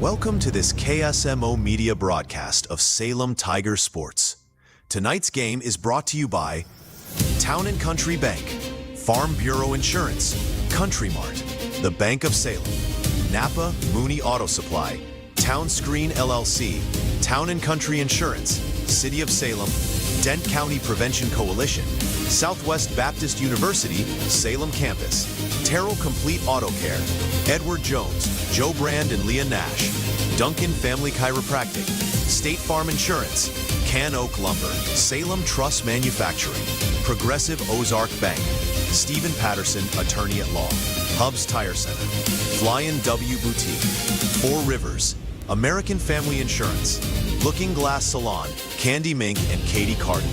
Welcome to this KSMO media broadcast of Salem Tiger Sports. Tonight's game is brought to you by Town & Country Bank, Farm Bureau Insurance, Country Mart, the Bank of Salem, Napa Mooney Auto Supply, Town Screen LLC, Town & Country Insurance, City of Salem, Dent County Prevention Coalition, Southwest Baptist University, Salem Campus, Terrell Complete Auto Care, Edward Jones, Joe Brand and Leah Nash, Duncan Family Chiropractic, State Farm Insurance, Can Oak Lumber, Salem Truss Manufacturing, Progressive Ozark Bank, Stephen Patterson, Attorney at Law, Hubs Tire Center, Flying W Boutique, Four Rivers, American Family Insurance, Looking Glass Salon, Candy Mink and Katie Carden,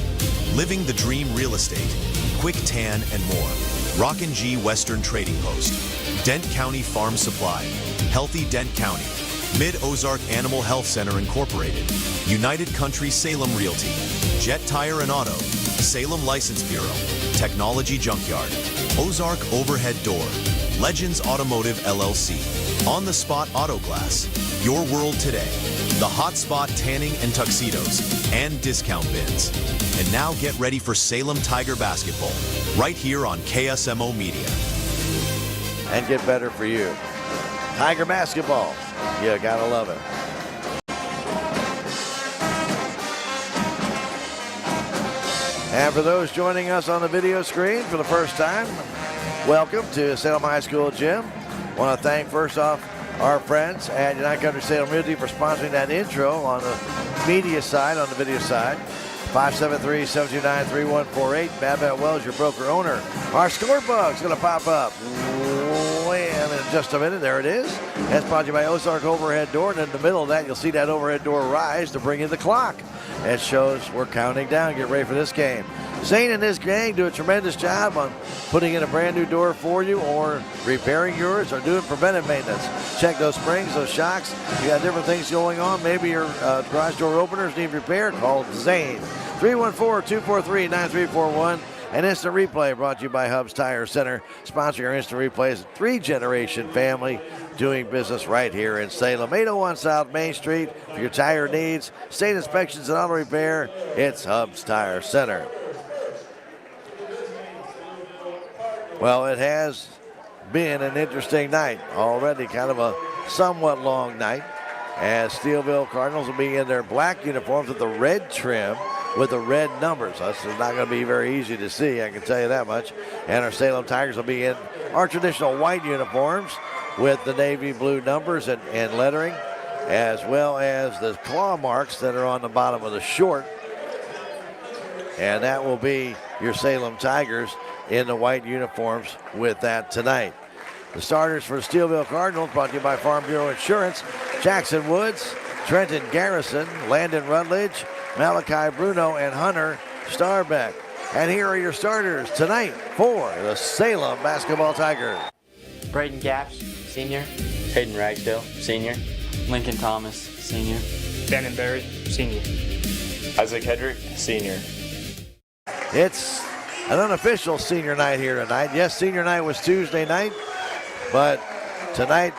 Living the Dream Real Estate, Quick Tan and more, Rockin' G Western Trading Post, Dent County Farm Supply, Healthy Dent County, Mid-Ozark Animal Health Center Incorporated, United Country Salem Realty, Jet Tire and Auto, Salem License Bureau, Technology Junkyard, Ozark Overhead Door, Legends Automotive LLC, On the Spot Auto Glass, Your World Today, The Hot Spot Tanning and Tuxedos, and Discount Bins. And now get ready for Salem Tiger basketball, right here on KSMO Media. And get better for you. Tiger basketball, you gotta love it. And for those joining us on the video screen for the first time, welcome to Salem High School Gym. Want to thank first off our friends at United Country Salem Realty for sponsoring that intro on the media side, on the video side. 573-729-3148. Babette Wells, your broker owner. Our scorebug's going to pop up. And in just a minute, there it is. That's brought to you by Ozark Overhead Door. And in the middle of that, you'll see that overhead door rise to bring in the clock. It shows we're counting down. Get ready for this game. Zane and his gang do a tremendous job on putting in a brand new door for you or repairing yours or doing preventive maintenance. Check those springs, those shocks. You got different things going on. Maybe your garage door openers need repair. Call Zane. 314-243-9341. An instant replay brought to you by Hubs Tire Center, sponsoring our instant replays. Three-generation family doing business right here in Salem. 801 South Main Street. For your tire needs, state inspections and auto repair, it's Hubs Tire Center. Well, it has been an interesting night already, kind of a somewhat long night, as Steelviile Cardinals will be in their black uniforms with the red trim with the red numbers. That's not going to be very easy to see, I can tell you that much. And our Salem Tigers will be in our traditional white uniforms with the navy blue numbers and lettering, as well as the claw marks that are on the bottom of the short. And that will be your Salem Tigers in the white uniforms with that tonight. The starters for Steelviile Cardinals brought to you by Farm Bureau Insurance: Jackson Woods, Trenton Garrison, Landon Rutledge, Malachi Bruno, and Hunter Starbeck. And here are your starters tonight for the Salem Basketball Tigers. Braden Gaps, senior. Hayden Ragsdale, senior. Lincoln Thomas, senior. Bannon Berry, senior. Isaac Hedrick, senior. It's an unofficial senior night here tonight. Yes, senior night was Tuesday night, but tonight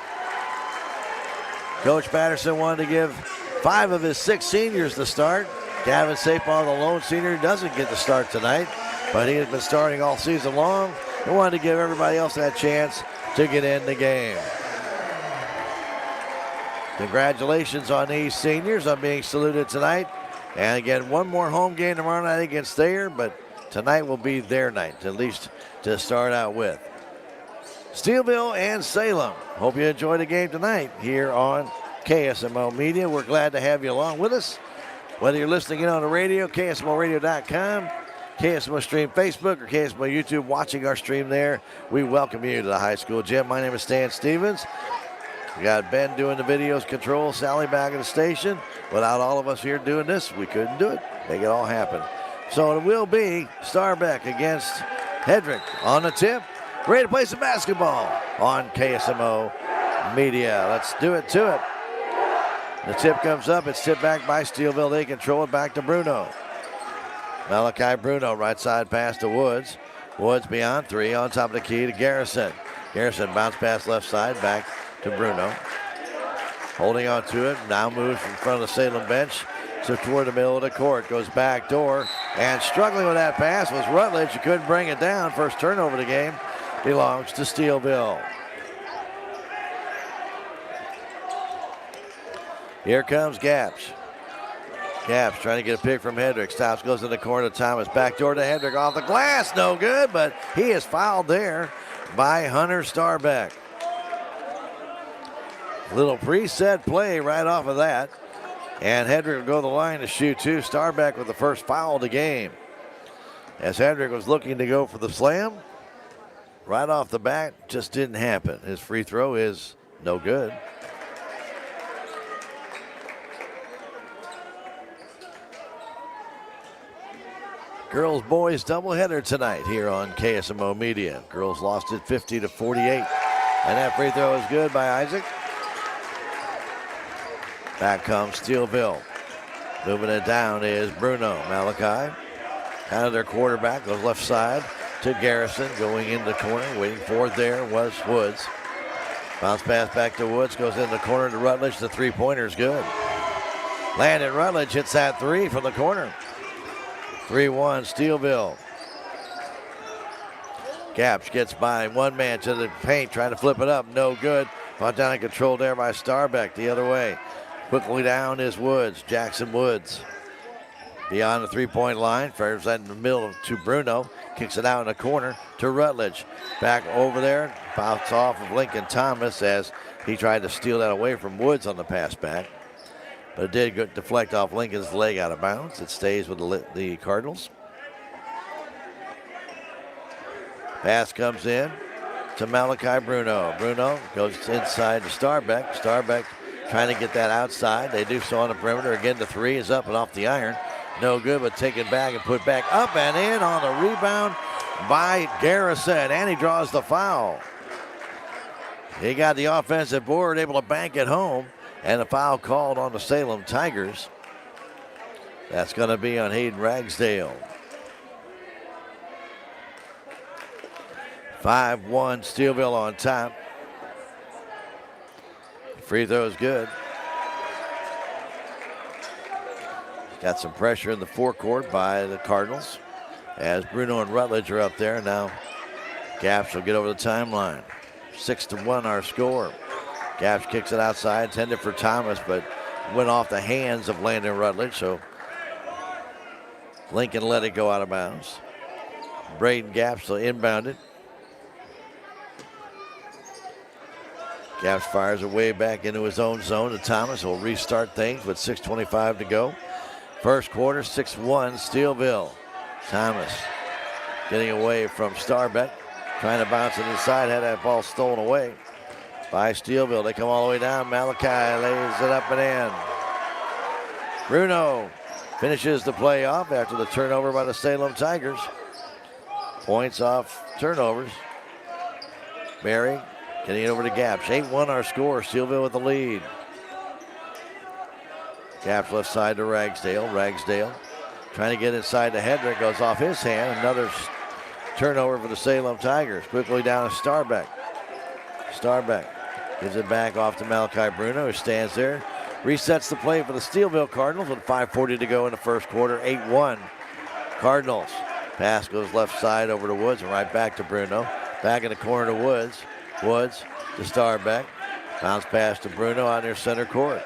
Coach Patterson wanted to give 5 of his 6 seniors the start. Gavin Sapal, the lone senior, doesn't get the start tonight, but he has been starting all season long. He wanted to give everybody else that chance to get in the game. Congratulations on these seniors on being saluted tonight. And again, one more home game tomorrow night against Thayer, but tonight will be their night, at least to start out with. Steelviile and Salem. Hope you enjoyed the game tonight here on KSMO Media. We're glad to have you along with us. Whether you're listening in on the radio, KSMOradio.com, KSMO Stream Facebook, or KSMO YouTube, watching our stream there, we welcome you to the high school gym. My name is Stan Stevens. We got Ben doing the videos control, Sally back at the station. Without all of us here doing this, we couldn't do it. Make it all happen. So it will be Starbeck against Hedrick on the tip. Ready to play some basketball on KSMO Media. Let's do it to it. The tip comes up. It's tipped back by Steelviile. They control it back to Bruno. Malachi Bruno, right side pass to Woods. Woods beyond 3 on top of the key to Garrison. Garrison bounce pass left side back to Bruno. Holding on to it. Now moves in front of the Salem bench. So toward the middle of the court. Goes back door. And struggling with that pass was Rutledge. You couldn't bring it down. First turnover of the game belongs to Steelviile. Here comes Gaps. Gaps trying to get a pick from Hedrick. Stops, goes in the corner to Thomas. Back door to Hedrick. Off the glass. No good, but he is fouled there by Hunter Starbeck. Little preset play right off of that. And Hedrick will go to the line to shoot two. Starbeck with the first foul of the game. As Hedrick was looking to go for the slam, right off the bat, just didn't happen. His free throw is no good. Girls boys doubleheader tonight here on KSMO Media. Girls lost it 50-48. And that free throw is good by Isaac. Back comes Steelviile. Moving it down is Bruno Malachi. Kind of their quarterback, goes left side to Garrison. Going in the corner, waiting for it there was Woods. Bounce pass back to Woods, goes in the corner to Rutledge. The three-pointer's good. Landon Rutledge hits that three from the corner. 3-1 Steelviile. Gaps gets by one man to the paint, trying to flip it up. No good. Brought down and controlled there by Starbeck the other way. Quickly down is Woods, Jackson Woods. Beyond the three-point line, fires that in the middle to Bruno. Kicks it out in the corner to Rutledge. Back over there, bounce off of Lincoln Thomas as he tried to steal that away from Woods on the pass back. But it did deflect off Lincoln's leg out of bounds. It stays with the Cardinals. Pass comes in to Malachi Bruno. Bruno goes inside to Starbeck. Starbeck trying to get that outside. They do so on the perimeter. Again, the three is up and off the iron. No good, but taken back and put back up and in on the rebound by Garrison. And he draws the foul. He got the offensive board, able to bank it home. And a foul called on the Salem Tigers. That's going to be on Hayden Ragsdale. 5-1 Steelviile on top. Free throw is good. Got some pressure in the forecourt by the Cardinals as Bruno and Rutledge are up there. Now Gaps will get over the timeline. 6-1 our score. Gaps kicks it outside, intended for Thomas, but went off the hands of Landon Rutledge, so Lincoln let it go out of bounds. Braden Gaps will inbound it. Gaps fires it way back into his own zone to Thomas. Will restart things with 6:25 to go. First quarter, 6-1 Steelviile. Thomas getting away from Starbeck, trying to bounce it inside, had that ball stolen away by Steelviile. They come all the way down. Malachi lays it up and in. Bruno finishes the play off after the turnover by the Salem Tigers. Points off turnovers. Berry getting it over to Gaps. 8-1 our score. Steelviile with the lead. Gaps left side to Ragsdale. Ragsdale trying to get inside to Hedrick. Goes off his hand. Another turnover for the Salem Tigers. Quickly down to Starbeck. Starbeck gives it back off to Malachi Bruno, who stands there. Resets the play for the Steelviile Cardinals with 5:40 to go in the first quarter. 8-1 Cardinals. Pass goes left side over to Woods and right back to Bruno. Back in the corner to Woods. Woods to Starbeck. Bounce pass to Bruno out near center court.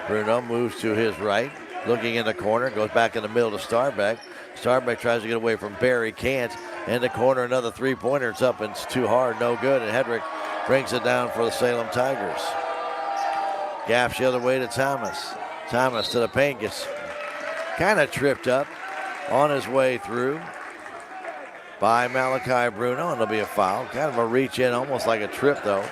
Bruno moves to his right. Looking in the corner. Goes back in the middle to Starbeck. Starbeck tries to get away from Barry. Can't. In the corner, another three-pointer. It's up and it's too hard. No good. And Hedrick brings it down for the Salem Tigers. Gaps the other way to Thomas. Thomas to the paint. Gets kind of tripped up on his way through by Malachi Bruno. And it'll be a foul. Kind of a reach in, almost like a trip, though.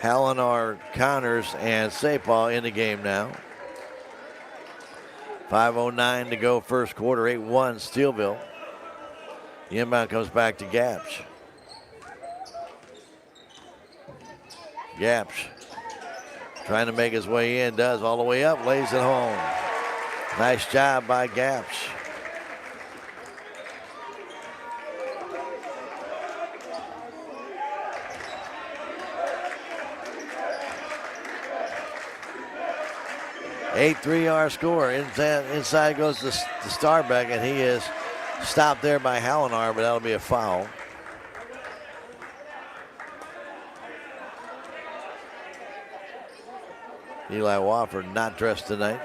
Hallinar, Connors, and Sapal in the game now. 5:09 to go first quarter. 8-1 Steelviile. The inbound comes back to Gaps. Gaps trying to make his way in. Does all the way up. Lays it home. Nice job by Gaps. 8-3 our score. Inside goes to Starbeck, and he is stopped there by Hallinar, but that'll be a foul. Eli Wofford not dressed tonight.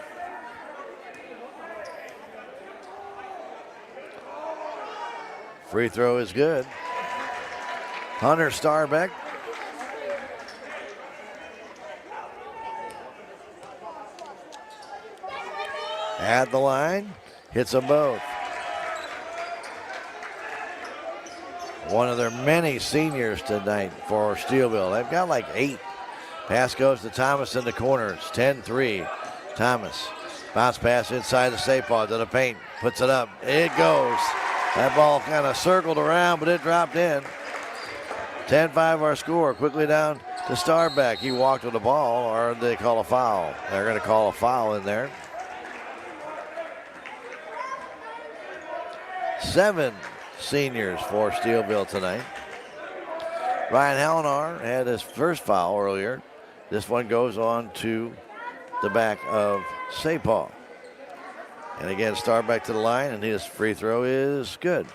Free throw is good. Hunter Starbeck. At the line, hits them both. One of their many seniors tonight for Steelviile. They've got like 8. Pass goes to Thomas in the corner. It's 10-3. Thomas. Bounce pass inside the safe ball to the paint. Puts it up. It goes. That ball kind of circled around, but it dropped in. 10-5 our score. Quickly down to Starbeck. He walked with the ball, or they call a foul. They're going to call a foul in there. 7 seniors for Steelviile tonight. Ryan Hallinar had his first foul earlier. This one goes on to the back of Sapal. And again, Starbeck to the line, and his free throw is good.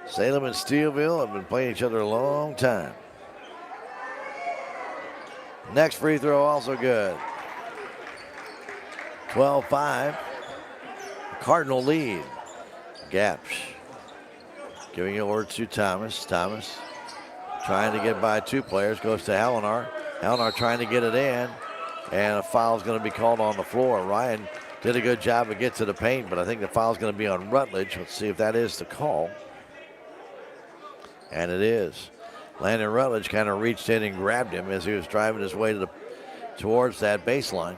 Salem and Steelviile have been playing each other a long time. Next free throw also good. 12-5. Cardinal lead. Gaps. Giving it over to Thomas. Thomas trying to get by 2 players. Goes to Hallinar. Hallinar trying to get it in. And a foul is going to be called on the floor. Ryan did a good job to get to the paint, but I think the foul is going to be on Rutledge. Let's see if that is the call. And it is. Landon Rutledge kind of reached in and grabbed him as he was driving his way towards that baseline.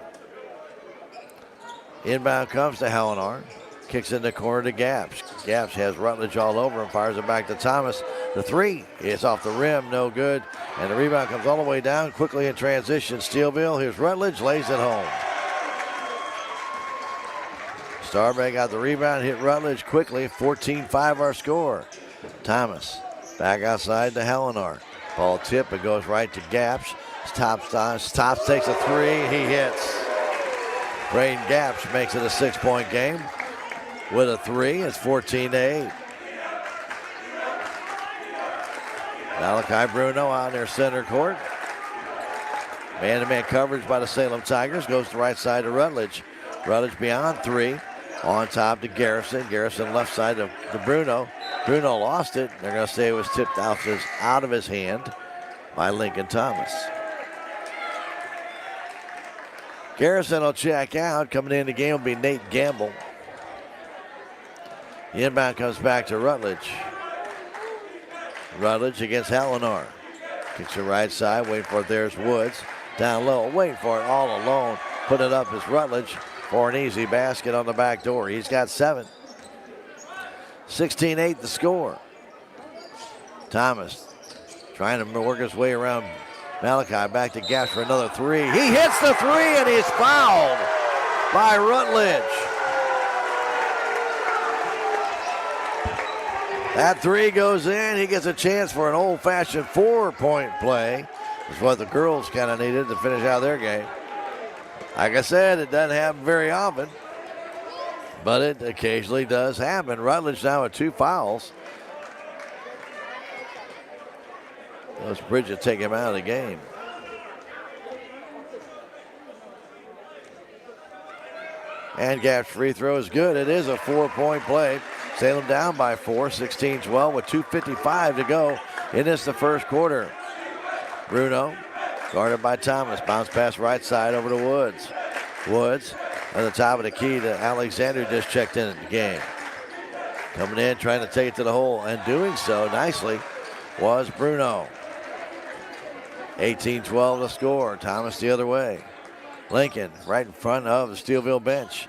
Inbound comes to Hallinar. Kicks in the corner to Gaps. Gaps has Rutledge all over him. Fires it back to Thomas. The 3 is off the rim. No good. And the rebound comes all the way down. Quickly in transition. Steelviile. Here's Rutledge. Lays it home. Starbeck got the rebound. Hit Rutledge quickly. 14-5 our score. Thomas back outside to Hallinar. Ball tip. It goes right to Gaps. Tops takes a 3. He hits. Braden Gaps makes it a 6-point game with a 3. It's 14-8. Malachi Bruno on their center court. Man-to-man coverage by the Salem Tigers. Goes to the right side to Rutledge. Rutledge beyond 3. On top to Garrison. Garrison left side to Bruno. Bruno lost it. They're going to say it was tipped out of his hand by Lincoln Thomas. Garrison will check out. Coming in the game will be Nate Gamble. The inbound comes back to Rutledge. Rutledge against Hallinar. Kicks the right side. Waiting for it. There's Woods. Down low. Waiting for it all alone. Put it up as Rutledge for an easy basket on the back door. He's got 7. 16-8 the score. Thomas trying to work his way around Malachi. Back to Gaps for another 3. He hits the 3 and he's fouled by Rutledge. That 3 goes in. He gets a chance for an old-fashioned 4-point play. That's what the girls kind of needed to finish out their game. Like I said, it doesn't happen very often, but it occasionally does happen. Rutledge now with 2 fouls. Those Bridget take him out of the game. And Gaps' free throw is good. It is a 4-point play. Salem down by 4, 16-12 with 2:55 to go in the first quarter. Bruno guarded by Thomas. Bounce pass right side over to Woods. Woods at the top of the key to Alexander, just checked in at the game. Coming in, trying to take it to the hole, and doing so nicely was Bruno. 18-12 the score. Thomas the other way. Lincoln right in front of the Steelviile bench.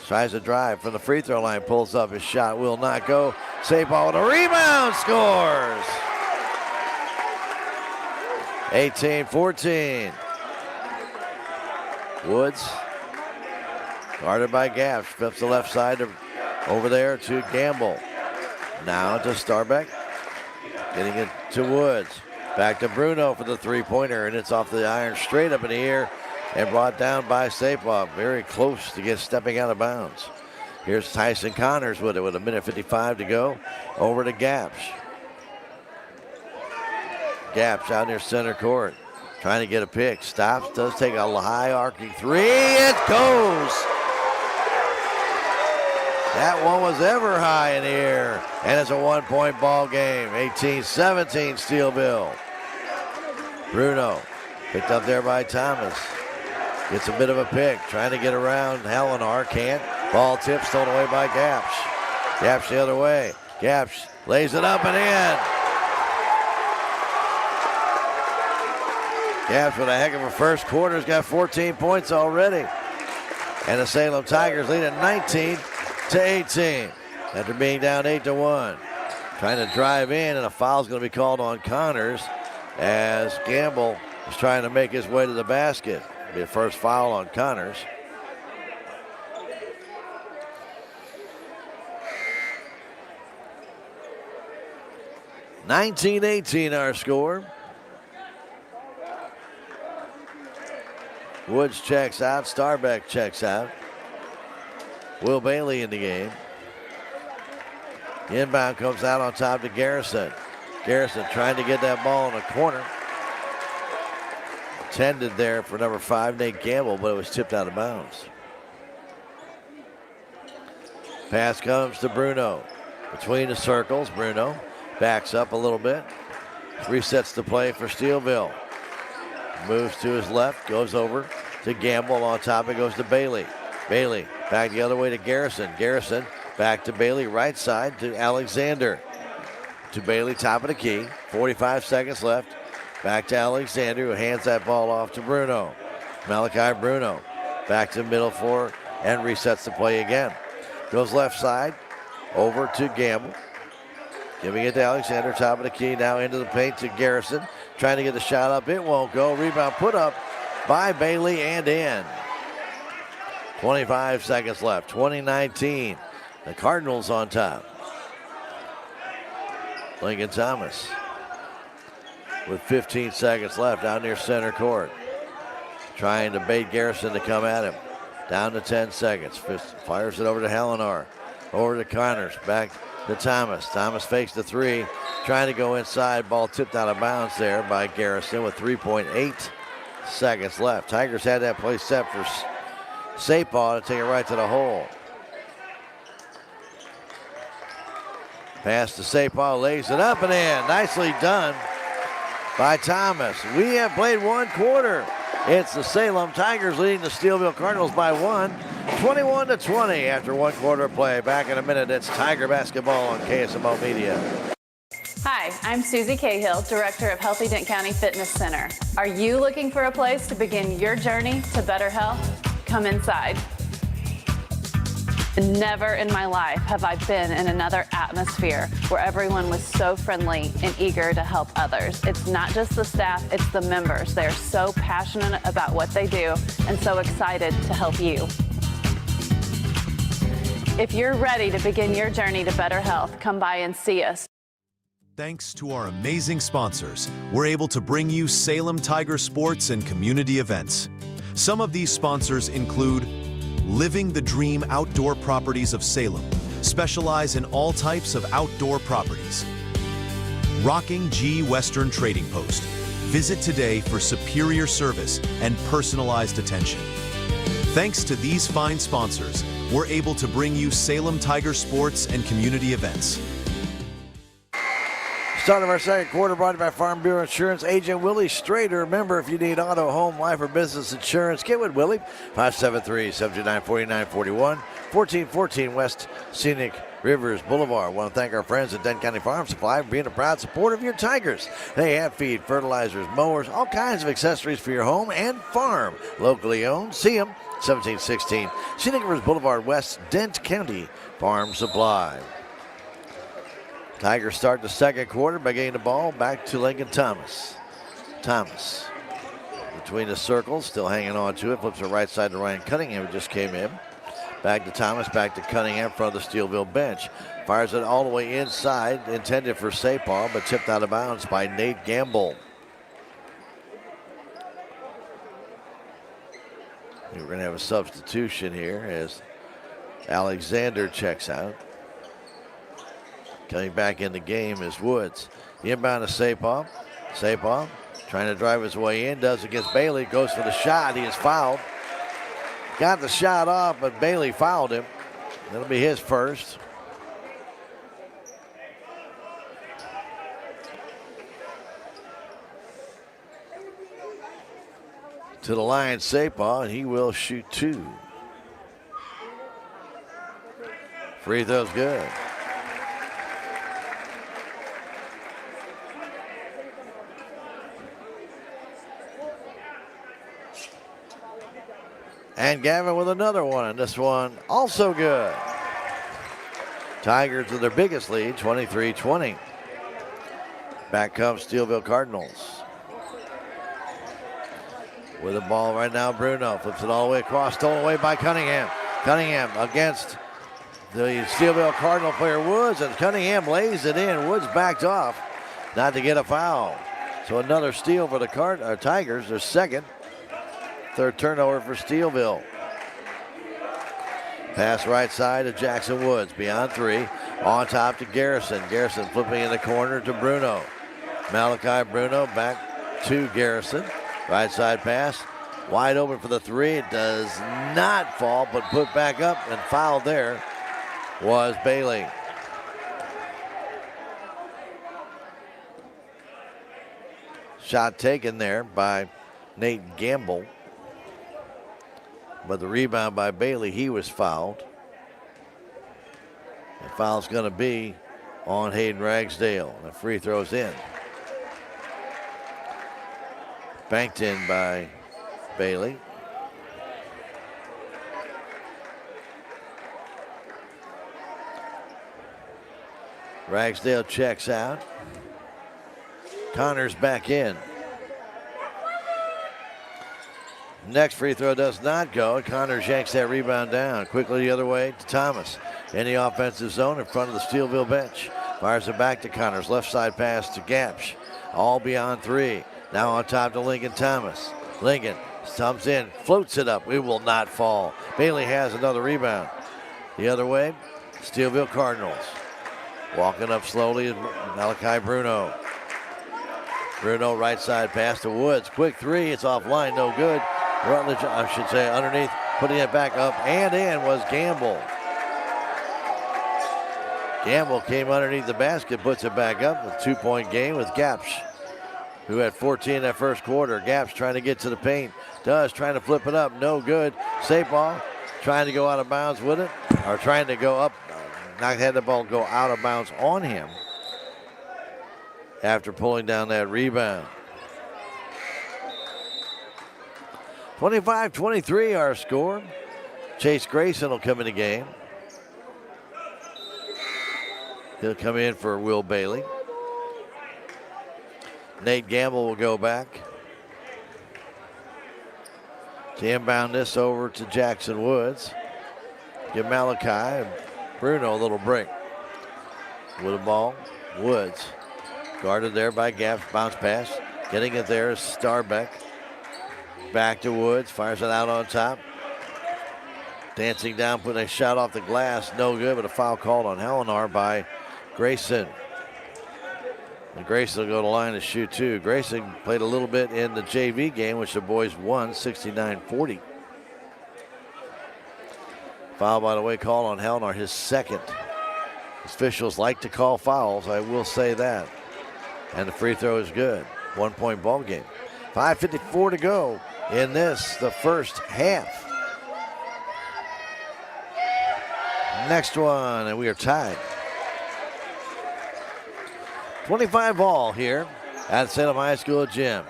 Tries to drive from the free throw line. Pulls up. His shot will not go. Save ball with a rebound. Scores. 18-14. Woods guarded by Gaps. Flips the left side over there to Gamble. Now to Starbeck. Getting it to Woods. Back to Bruno for the three-pointer, and it's off the iron straight up in the air and brought down by Sapov. Very close to get stepping out of bounds. Here's Tyson Connors with it with 1:55 to go. Over to Gapsch. Gapsch out near center court. Trying to get a pick. Stops. Does take a high arcing three. It goes. That one was ever high in the air. And it's a one-point ball game. 18-17 Steelviile. Bruno picked up there by Thomas. Gets a bit of a pick. Trying to get around Helenar. Can't. Ball tip stolen away by Gapsch. Gapsch the other way. Gapsch lays it up and in. Gapsch with a heck of a first quarter. Has got 14 points already. And the Salem Tigers lead at 19-18 after being down 8-1. Trying to drive in, and a foul's going to be called on Connors as Gamble is trying to make his way to the basket. Be a first foul on Connors. (19-18) our score. Woods checks out. Starbeck checks out. Will Bailey in the game. Inbound comes out on top to Garrison. Garrison trying to get that ball in the corner. Tended there for number 5, Nate Gamble, but it was tipped out of bounds. Pass comes to Bruno. Between the circles, Bruno backs up a little bit. Resets the play for Steelviile. Moves to his left, goes over to Gamble. On top it goes to Bailey. Bailey back the other way to Garrison. Garrison back to Bailey, right side to Alexander. To Bailey, top of the key. 45 seconds left. Back to Alexander, who hands that ball off to Bruno. Malachi Bruno back to middle four and resets the play again. Goes left side, over to Gamble. Giving it to Alexander, top of the key, now into the paint to Garrison. Trying to get the shot up, it won't go. Rebound put up by Bailey and in. 25 seconds left, 20-19. The Cardinals on top. Lincoln Thomas with 15 seconds left down near center court. Trying to bait Garrison to come at him. Down to 10 seconds. Fires it over to Helenar. Over to Connors. Back to Thomas. Thomas fakes the three. Trying to go inside. Ball tipped out of bounds there by Garrison with 3.8 seconds left. Tigers had that play set for Sapah to take it right to the hole. Pass to Sapah, lays it up and in. Nicely done by Thomas. We have played one quarter. It's the Salem Tigers leading the Steelviile Cardinals by 1, 21-20 after one quarter of play. Back in a minute, it's Tiger basketball on KSMO Media. Hi, I'm Susie Cahill, Director of Healthy Dent County Fitness Center. Are you looking for a place to begin your journey to better health? Come inside. Never in my life have I been in another atmosphere where everyone was so friendly and eager to help others. It's not just the staff, it's the members. They're so passionate about what they do and so excited to help you. If you're ready to begin your journey to better health, come by and see us. Thanks to our amazing sponsors, we're able to bring you Salem Tiger sports and community events. Some of these sponsors include Living the Dream Outdoor Properties of Salem, specialize in all types of outdoor properties. Rocking G Western Trading Post. Visit today for superior service and personalized attention. Thanks to these fine sponsors, we're able to bring you Salem Tiger sports and community events. Start of our second quarter brought to you by Farm Bureau Insurance agent Willie Strader. Remember, if you need auto, home, life, or business insurance, get with Willie. 573-729-4941, 1414 West Scenic Rivers Boulevard. Want to thank our friends at Dent County Farm Supply for being a proud supporter of your Tigers. They have feed, fertilizers, mowers, all kinds of accessories for your home and farm. Locally owned. See them, 1716 Scenic Rivers Boulevard West, Dent County Farm Supply. Tigers start the second quarter by getting the ball back to Lincoln Thomas. Thomas between the circles, still hanging on to it. Flips it right side to Ryan Cunningham, who just came in. Back to Thomas, back to Cunningham from the Steelviile bench. Fires it all the way inside, intended for Sapah, but tipped out of bounds by Nate Gamble. We're going to have a substitution here as Alexander checks out. Coming back in the game is Woods. Inbound to Sapop. Sapop trying to drive his way in. Does against Bailey. Goes for the shot. He is fouled. Got the shot off, but Bailey fouled him. That'll be his first. To the line, Sapop, and he will shoot 2. Free throw's good. And Gavin with another one, and this one also good. Tigers with their biggest lead, 23-20. Back comes Steelviile Cardinals. With the ball right now, Bruno flips it all the way across, stolen away by Cunningham. Cunningham against the Steelviile Cardinal player Woods, and Cunningham lays it in. Woods backed off, not to get a foul. So another steal for the Tigers, their second. Third turnover for Steelviile. Pass right side to Jackson Woods, beyond 3. On top to Garrison. Garrison flipping in the corner to Bruno. Malachi Bruno back to Garrison. Right side pass, wide open for the 3. It does not fall, but put back up and fouled there was Bailey. Shot taken there by Nate Gamble. But the rebound by Bailey, he was fouled. The foul's going to be on Hayden Ragsdale. The free throw's in. Banked in by Bailey. Ragsdale checks out. Connors back in. Next free throw does not go. Connors yanks that rebound down. Quickly the other way to Thomas. In the offensive zone in front of the Steelviile bench. Fires it back to Connors. Left side pass to Gapsch. All beyond 3. Now on top to Lincoln Thomas. Lincoln comes in, floats it up. It will not fall. Bailey has another rebound. The other way, Steelviile Cardinals. Walking up slowly is Malachi Bruno. Bruno right side pass to Woods. Quick 3, it's offline, no good. Rutledge, I should say, underneath, putting it back up and in was Gamble. Gamble came underneath the basket, puts it back up. A 2-point game with Gapsch, who had 14 in that first quarter. Gapsch trying to get to the paint. Trying to flip it up, no good. Sapol trying to go out of bounds with it, or trying to go up, not had the ball go out of bounds on him after pulling down that rebound. 25-23 our score. Chase Grayson will come in the game. He'll come in for Will Bailey. Nate Gamble will go back to inbound this over to Jackson Woods. Give Malachi and Bruno a little break. With the ball, Woods guarded there by Gapsch. Bounce pass. Getting it there is Starbeck. Back to Woods, fires it out on top. Dancing down, putting a shot off the glass. No good, but a foul called on Helenar by Grayson. And Grayson will go to the line to shoot 2. Grayson played a little bit in the JV game, which the boys won 69-40. Foul, by the way, called on Helenar, his second. Officials like to call fouls, I will say that. And the free throw is good. 1-point ball game. 5:54 to go in this, the first half. Next one, and we are tied. 25 all here at Salem High School gym.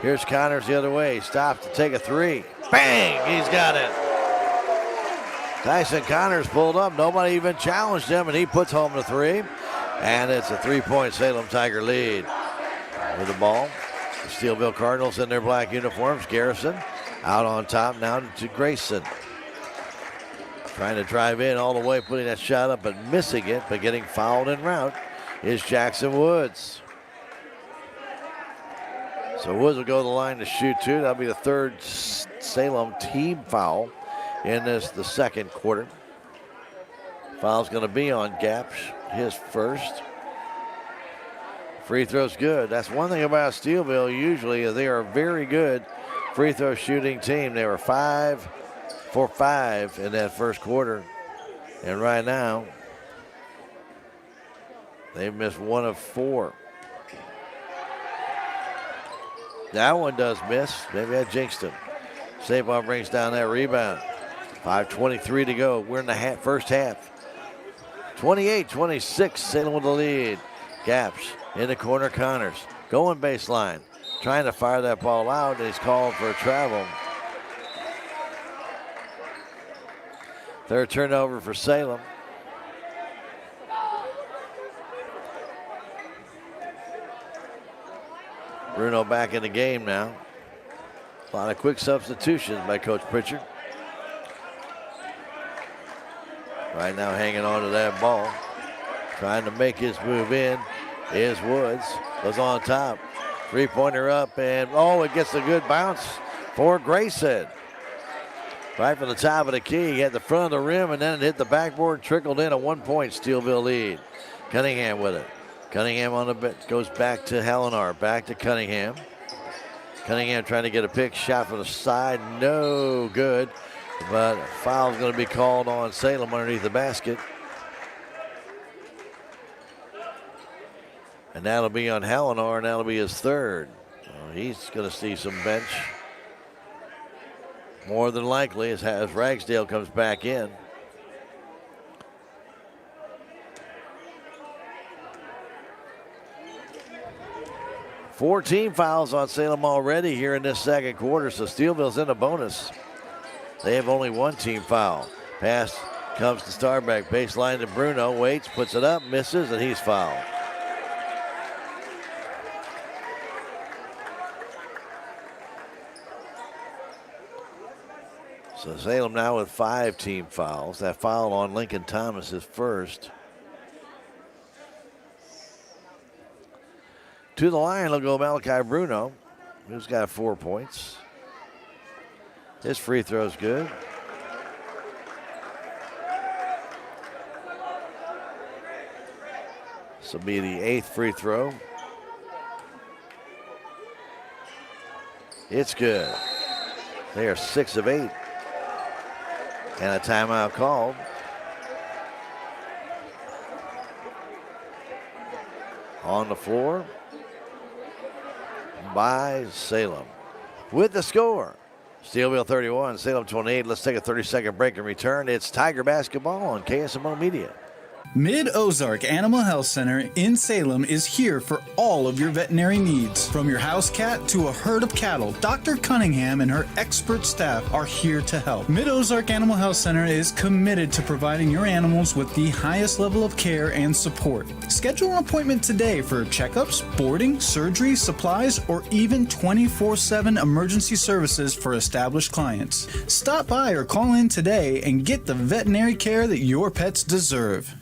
Here's Connors the other way. Stops to take a 3. Bang! He's got it. Tyson Connors pulled up. Nobody even challenged him, and he puts home the 3. And it's a 3-point Salem Tiger lead. With the ball, the Steelviile Cardinals in their black uniforms. Garrison out on top now to Grayson. Trying to drive in all the way, putting that shot up, but missing it, but getting fouled en route is Jackson Woods. So Woods will go to the line to shoot two. That'll be the third Salem team foul in the second quarter. Foul's going to be on Gaps, his first. Free throw's good. That's one thing about Steelviile usually is they are a very good free throw shooting team. They were 5 for 5 in that first quarter. And right now, they've missed 1 of 4. That one does miss. Maybe I jinxed him. Sabon brings down that rebound. 5:23 to go. We're in the first half. 28-26, Salem with the lead. Gaps in the corner, Connors going baseline, trying to fire that ball out, and he's called for a travel. Third turnover for Salem. Bruno back in the game now. A lot of quick substitutions by Coach Pritchard. Right now hanging on to that ball. Trying to make his move in is Woods. Goes on top. Three-pointer up, and it gets a good bounce for Grayson. Right from the top of the key. He had the front of the rim, and then it hit the backboard, trickled in a 1-point Steelviile lead. Cunningham with it. Cunningham on the bench, goes back to Hallinar, back to Cunningham. Cunningham trying to get a pick shot from the side, no good. But a foul's going to be called on Salem underneath the basket. And that'll be on Hallinar, and that'll be his third. He's going to see some bench. More than likely as Ragsdale comes back in. Four team fouls on Salem already here in this second quarter, so Steelvile's in a bonus. They have only one team foul. Pass comes to Starbeck, baseline to Bruno, waits, puts it up, misses, and he's fouled. So Salem now with 5 team fouls. That foul on Lincoln Thomas is first. To the line will go Malachi Bruno, who's got 4 points. His free throw's good. This will be the 8th free throw. It's good. They are 6 of 8. And a timeout called. On the floor by Salem. With the score, Steelviile 31, Salem 28. Let's take a 30-second break and return. It's Tiger basketball on KSMO Media. Mid-Ozark Animal Health Center in Salem is here for all of your veterinary needs. From your house cat to a herd of cattle, Dr. Cunningham and her expert staff are here to help. Mid-Ozark Animal Health Center is committed to providing your animals with the highest level of care and support. Schedule an appointment today for checkups, boarding, surgery, supplies, or even 24/7 emergency services for established clients. Stop by or call in today and get the veterinary care that your pets deserve.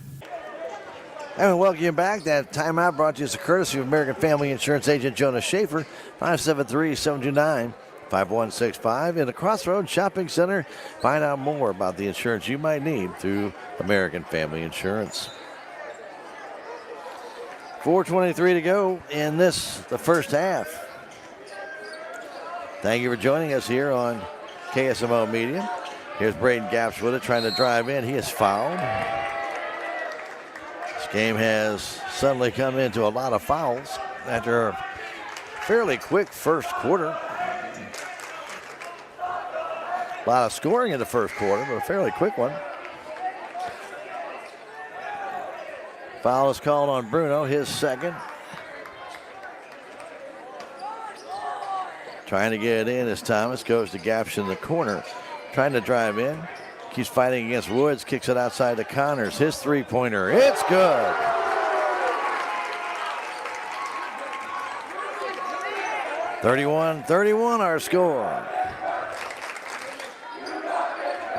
And we welcome you back. That timeout brought to you as a courtesy of American Family Insurance agent Jonas Schaefer, 573-729-5165 in the Crossroads Shopping Center. Find out more about the insurance you might need through American Family Insurance. 4:23 to go in the first half. Thank you for joining us here on KSMO Media. Here's Braden Gaps with it, trying to drive in. He is fouled. Game has suddenly come into a lot of fouls after a fairly quick first quarter. A lot of scoring in the first quarter, but a fairly quick one. Foul is called on Bruno, his second. Trying to get it in as Thomas goes to Gaps in the corner. Trying to drive in. Keeps fighting against Woods, kicks it outside to Connors. His three-pointer, it's good. (31-31) our score.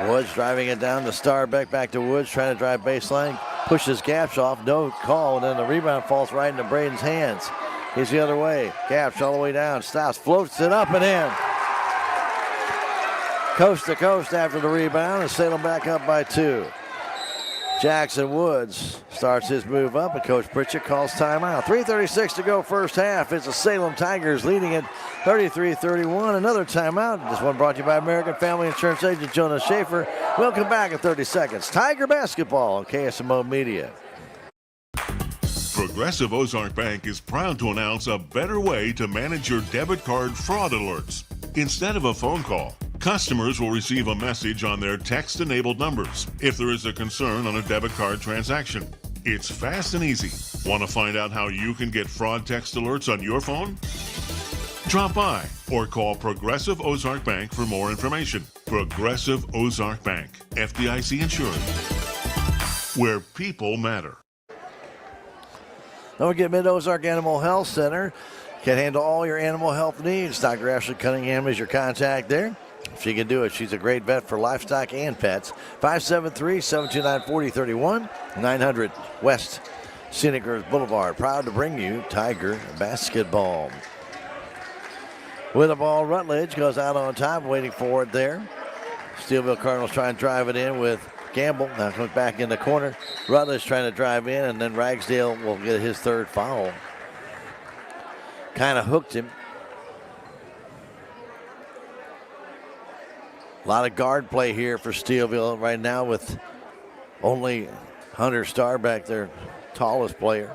Woods driving it down to Starbeck, back to Woods, trying to drive baseline, pushes Gaps off, no call, and then the rebound falls right into Braden's hands. He's the other way. Gaps all the way down. Stops, floats it up and in. Coast to coast after the rebound, and Salem back up by 2. Jackson Woods starts his move up, and Coach Pritchett calls timeout. 3:36 to go first half. It's the Salem Tigers leading it 33-31. Another timeout. This one brought to you by American Family Insurance Agent Jonas Schaefer. We'll come back in 30 seconds. Tiger basketball on KSMO Media. Progressive Ozark Bank is proud to announce a better way to manage your debit card fraud alerts. Instead of a phone call, customers will receive a message on their text-enabled numbers if there is a concern on a debit card transaction. It's fast and easy. Want to find out how you can get fraud text alerts on your phone? Drop by or call Progressive Ozark Bank for more information. Progressive Ozark Bank, FDIC insured, where people matter. Don't forget Mid-Ozark Animal Health Center can handle all your animal health needs. Dr. Ashley Cunningham is your contact there. She can do it. She's a great vet for livestock and pets. 573-729-4031, 900 West Scenic Grove Boulevard. Proud to bring you Tiger basketball. With the ball, Rutledge goes out on top, waiting for it there. Steelviile Cardinals try and drive it in with Gamble. Now comes back in the corner. Rutledge trying to drive in, and then Ragsdale will get his 3rd foul. Kind of hooked him. A lot of guard play here for Steelviile right now with only Hunter Starbeck, their tallest player.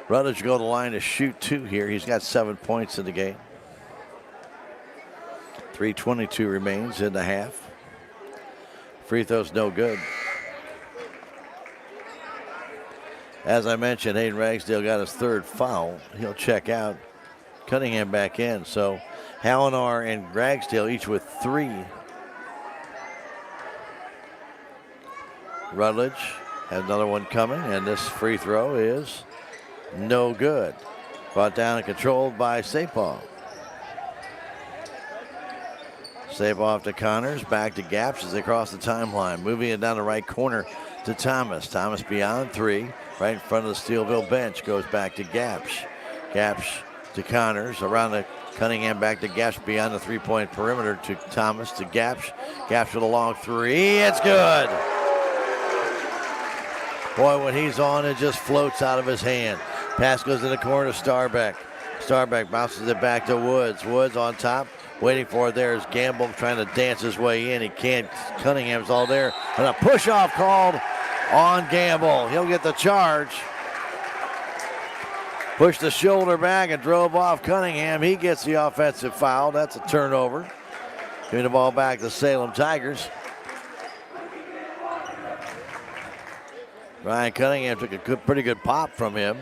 Rutledge go to the line to shoot 2 here. He's got 7 points in the game. 3:22 remains in the half. Free throw's no good. As I mentioned, Hayden Ragsdale got his 3rd foul. He'll check out. Cunningham back in. So Hallinar and Ragsdale each with 3. Rutledge has another one coming, and this free throw is no good. Brought down and controlled by Sapol. Sapol to Connors, back to Gaps as they cross the timeline. Moving it down the right corner to Thomas. Thomas beyond 3, right in front of the Steelviile bench. Goes back to Gaps. Gaps to Connors, around the Cunningham, back to Gaps beyond the 3-point perimeter to Thomas to Gaps. Gaps with a long 3. It's good. Boy, when he's on, it just floats out of his hand. Pass goes in the corner to Starbeck. Starbeck bounces it back to Woods. Woods on top. Waiting for it there is Gamble trying to dance his way in. He can't. Cunningham's all there. And a push-off called on Gamble. He'll get the charge. Pushed the shoulder back and drove off Cunningham. He gets the offensive foul. That's a turnover. Giving the ball back to Salem Tigers. Ryan Cunningham took a pretty good pop from him.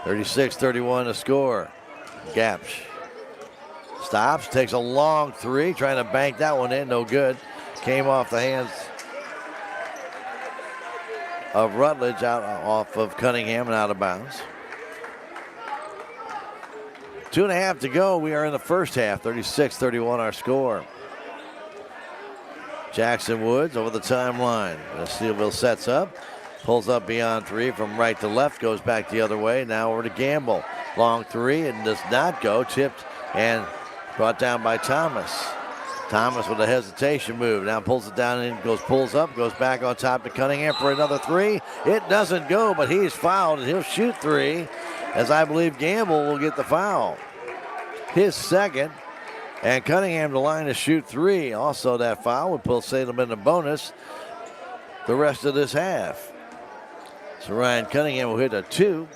36-31 to score. Gaps stops, takes a long 3, trying to bank that one in, no good. Came off the hands of Rutledge, out off of Cunningham and out of bounds. 2.5 to go. We are in the first half. 36-31 our score. Jackson Woods over the timeline. Steelviile sets up, pulls up beyond 3 from right to left, goes back the other way. Now over to Gamble. Long 3 and does not go. Tipped and brought down by Thomas. Thomas with a hesitation move. Now pulls it down and pulls up, goes back on top to Cunningham for another 3. It doesn't go, but he's fouled and he'll shoot 3, as I believe Gamble will get the foul. His 2nd. And Cunningham to line to shoot 3. Also that foul would pull Salem in the bonus the rest of this half. So Ryan Cunningham will hit a 2.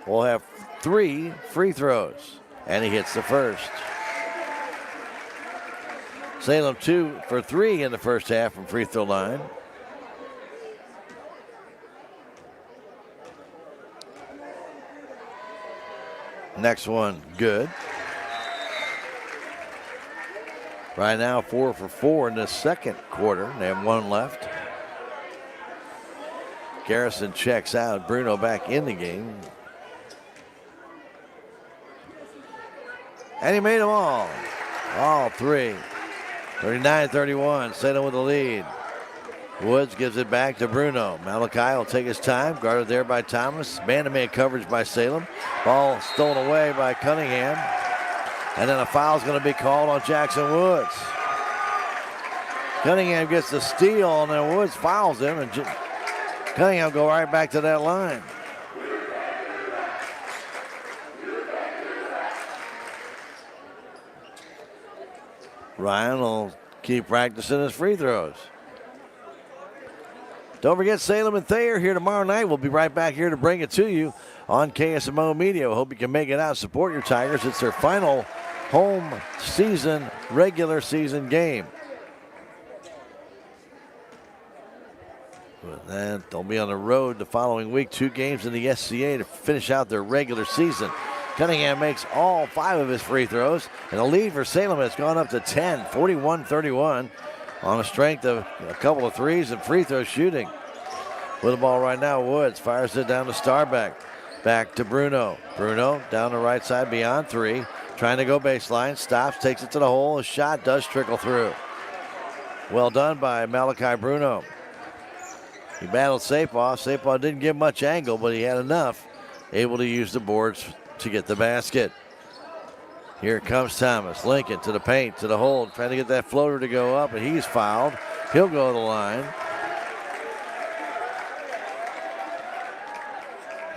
We'll have 3 free throws. And he hits the first. Salem 2 for 3 in the first half from free throw line. Next one, good. Right now, 4 for 4 in the second quarter. They have 1 left. Garrison checks out. Bruno back in the game. And he made them all. All 3. 39-31. Salem with the lead. Woods gives it back to Bruno. Malachi will take his time. Guarded there by Thomas. Man-to-man coverage by Salem. Ball stolen away by Cunningham. And then a foul is going to be called on Jackson Woods. Cunningham gets the steal, and then Woods fouls him, and Cunningham go right back to that line. Ryan will keep practicing his free throws. Don't forget Salem and Thayer here tomorrow night. We'll be right back here to bring it to you on KSMO Media. We hope you can make it out, support your Tigers. It's their final home season, regular season game. And they'll be on the road the following week. 2 games in the SCA to finish out their regular season. Cunningham makes all 5 of his free throws, and the lead for Salem has gone up to 10, 41-31, on the strength of a couple of threes and free throw shooting. With the ball right now, Woods fires it down to Starbeck. Back to Bruno. Bruno down the right side beyond 3, trying to go baseline, stops, takes it to the hole. His shot does trickle through. Well done by Malachi Bruno. He battled Sapah. Sapah didn't give much angle, but he had enough. Able to use the boards to get the basket. Here comes Thomas. Lincoln to the paint, to the hole, trying to get that floater to go up, and he's fouled. He'll go to the line.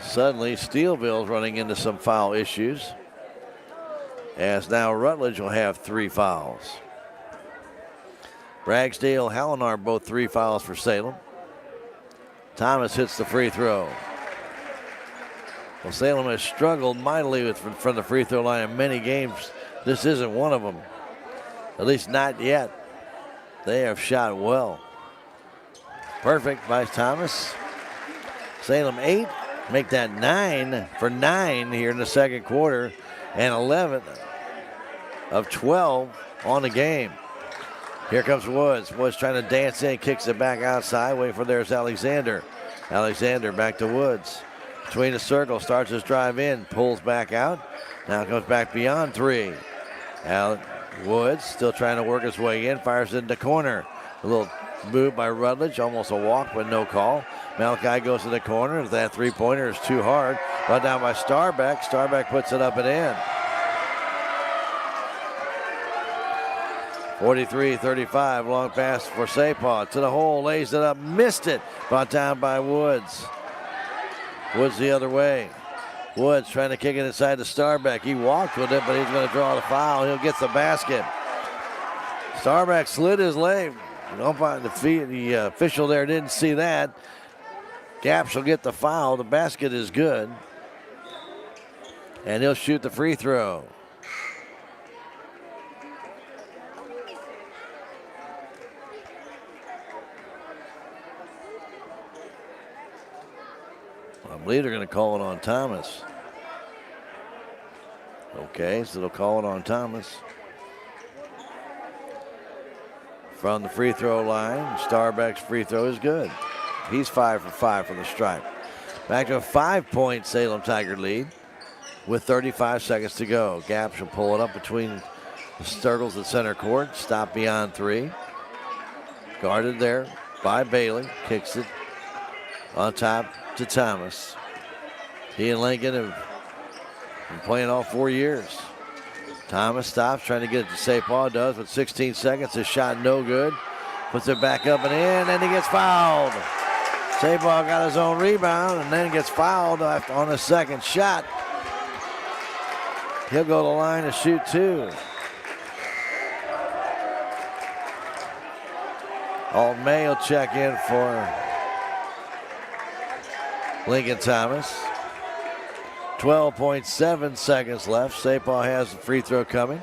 Suddenly, Steelvile's running into some foul issues, as now Rutledge will have 3 fouls. Ragsdale, Hallinar, both 3 fouls for Salem. Thomas hits the free throw. Well, Salem has struggled mightily from the free throw line in many games. This isn't one of them. At least not yet. They have shot well. Perfect by Thomas. Salem 8. Make that 9 for 9 here in the second quarter. And 11 of 12 on the game. Here comes Woods. Woods trying to dance in, kicks it back outside. Waiting for there's Alexander. Alexander back to Woods. Between the circle, starts his drive in, pulls back out. Now comes back beyond 3. Woods still trying to work his way in, fires it in the corner. A little move by Rutledge, almost a walk, but no call. Malachi goes to the corner. That 3-pointer is too hard. Brought down by Starbeck. Starbeck puts it up and in. 43-35, long pass for Sapah. To the hole, lays it up, missed it. Brought down by Woods. Woods the other way. Woods trying to kick it inside to Starbeck. He walked with it, but he's going to draw the foul. He'll get the basket. Starbeck slid his leg. The official there didn't see that. Gaps will get the foul. The basket is good. And he'll shoot the free throw. I believe they're going to call it on Thomas. Okay, so they'll call it on Thomas. From the free throw line, Starbeck's free throw is good. He's 5 for 5 from the stripe. Back to a 5-point Salem Tiger lead with 35 seconds to go. Gaps will pull it up between the circles at center court. Stop beyond 3. Guarded there by Bailey. Kicks it on top to Thomas. He and Lincoln have been playing all 4 years. Thomas stops, trying to get it to Sapah. Does with 16 seconds. His shot no good. Puts it back up and in, and he gets fouled. Sapah got his own rebound and then gets fouled on his second shot. He'll go to the line to shoot 2. Alton May will check in for Lincoln Thomas. 12.7 seconds left. Sapah has the free throw coming.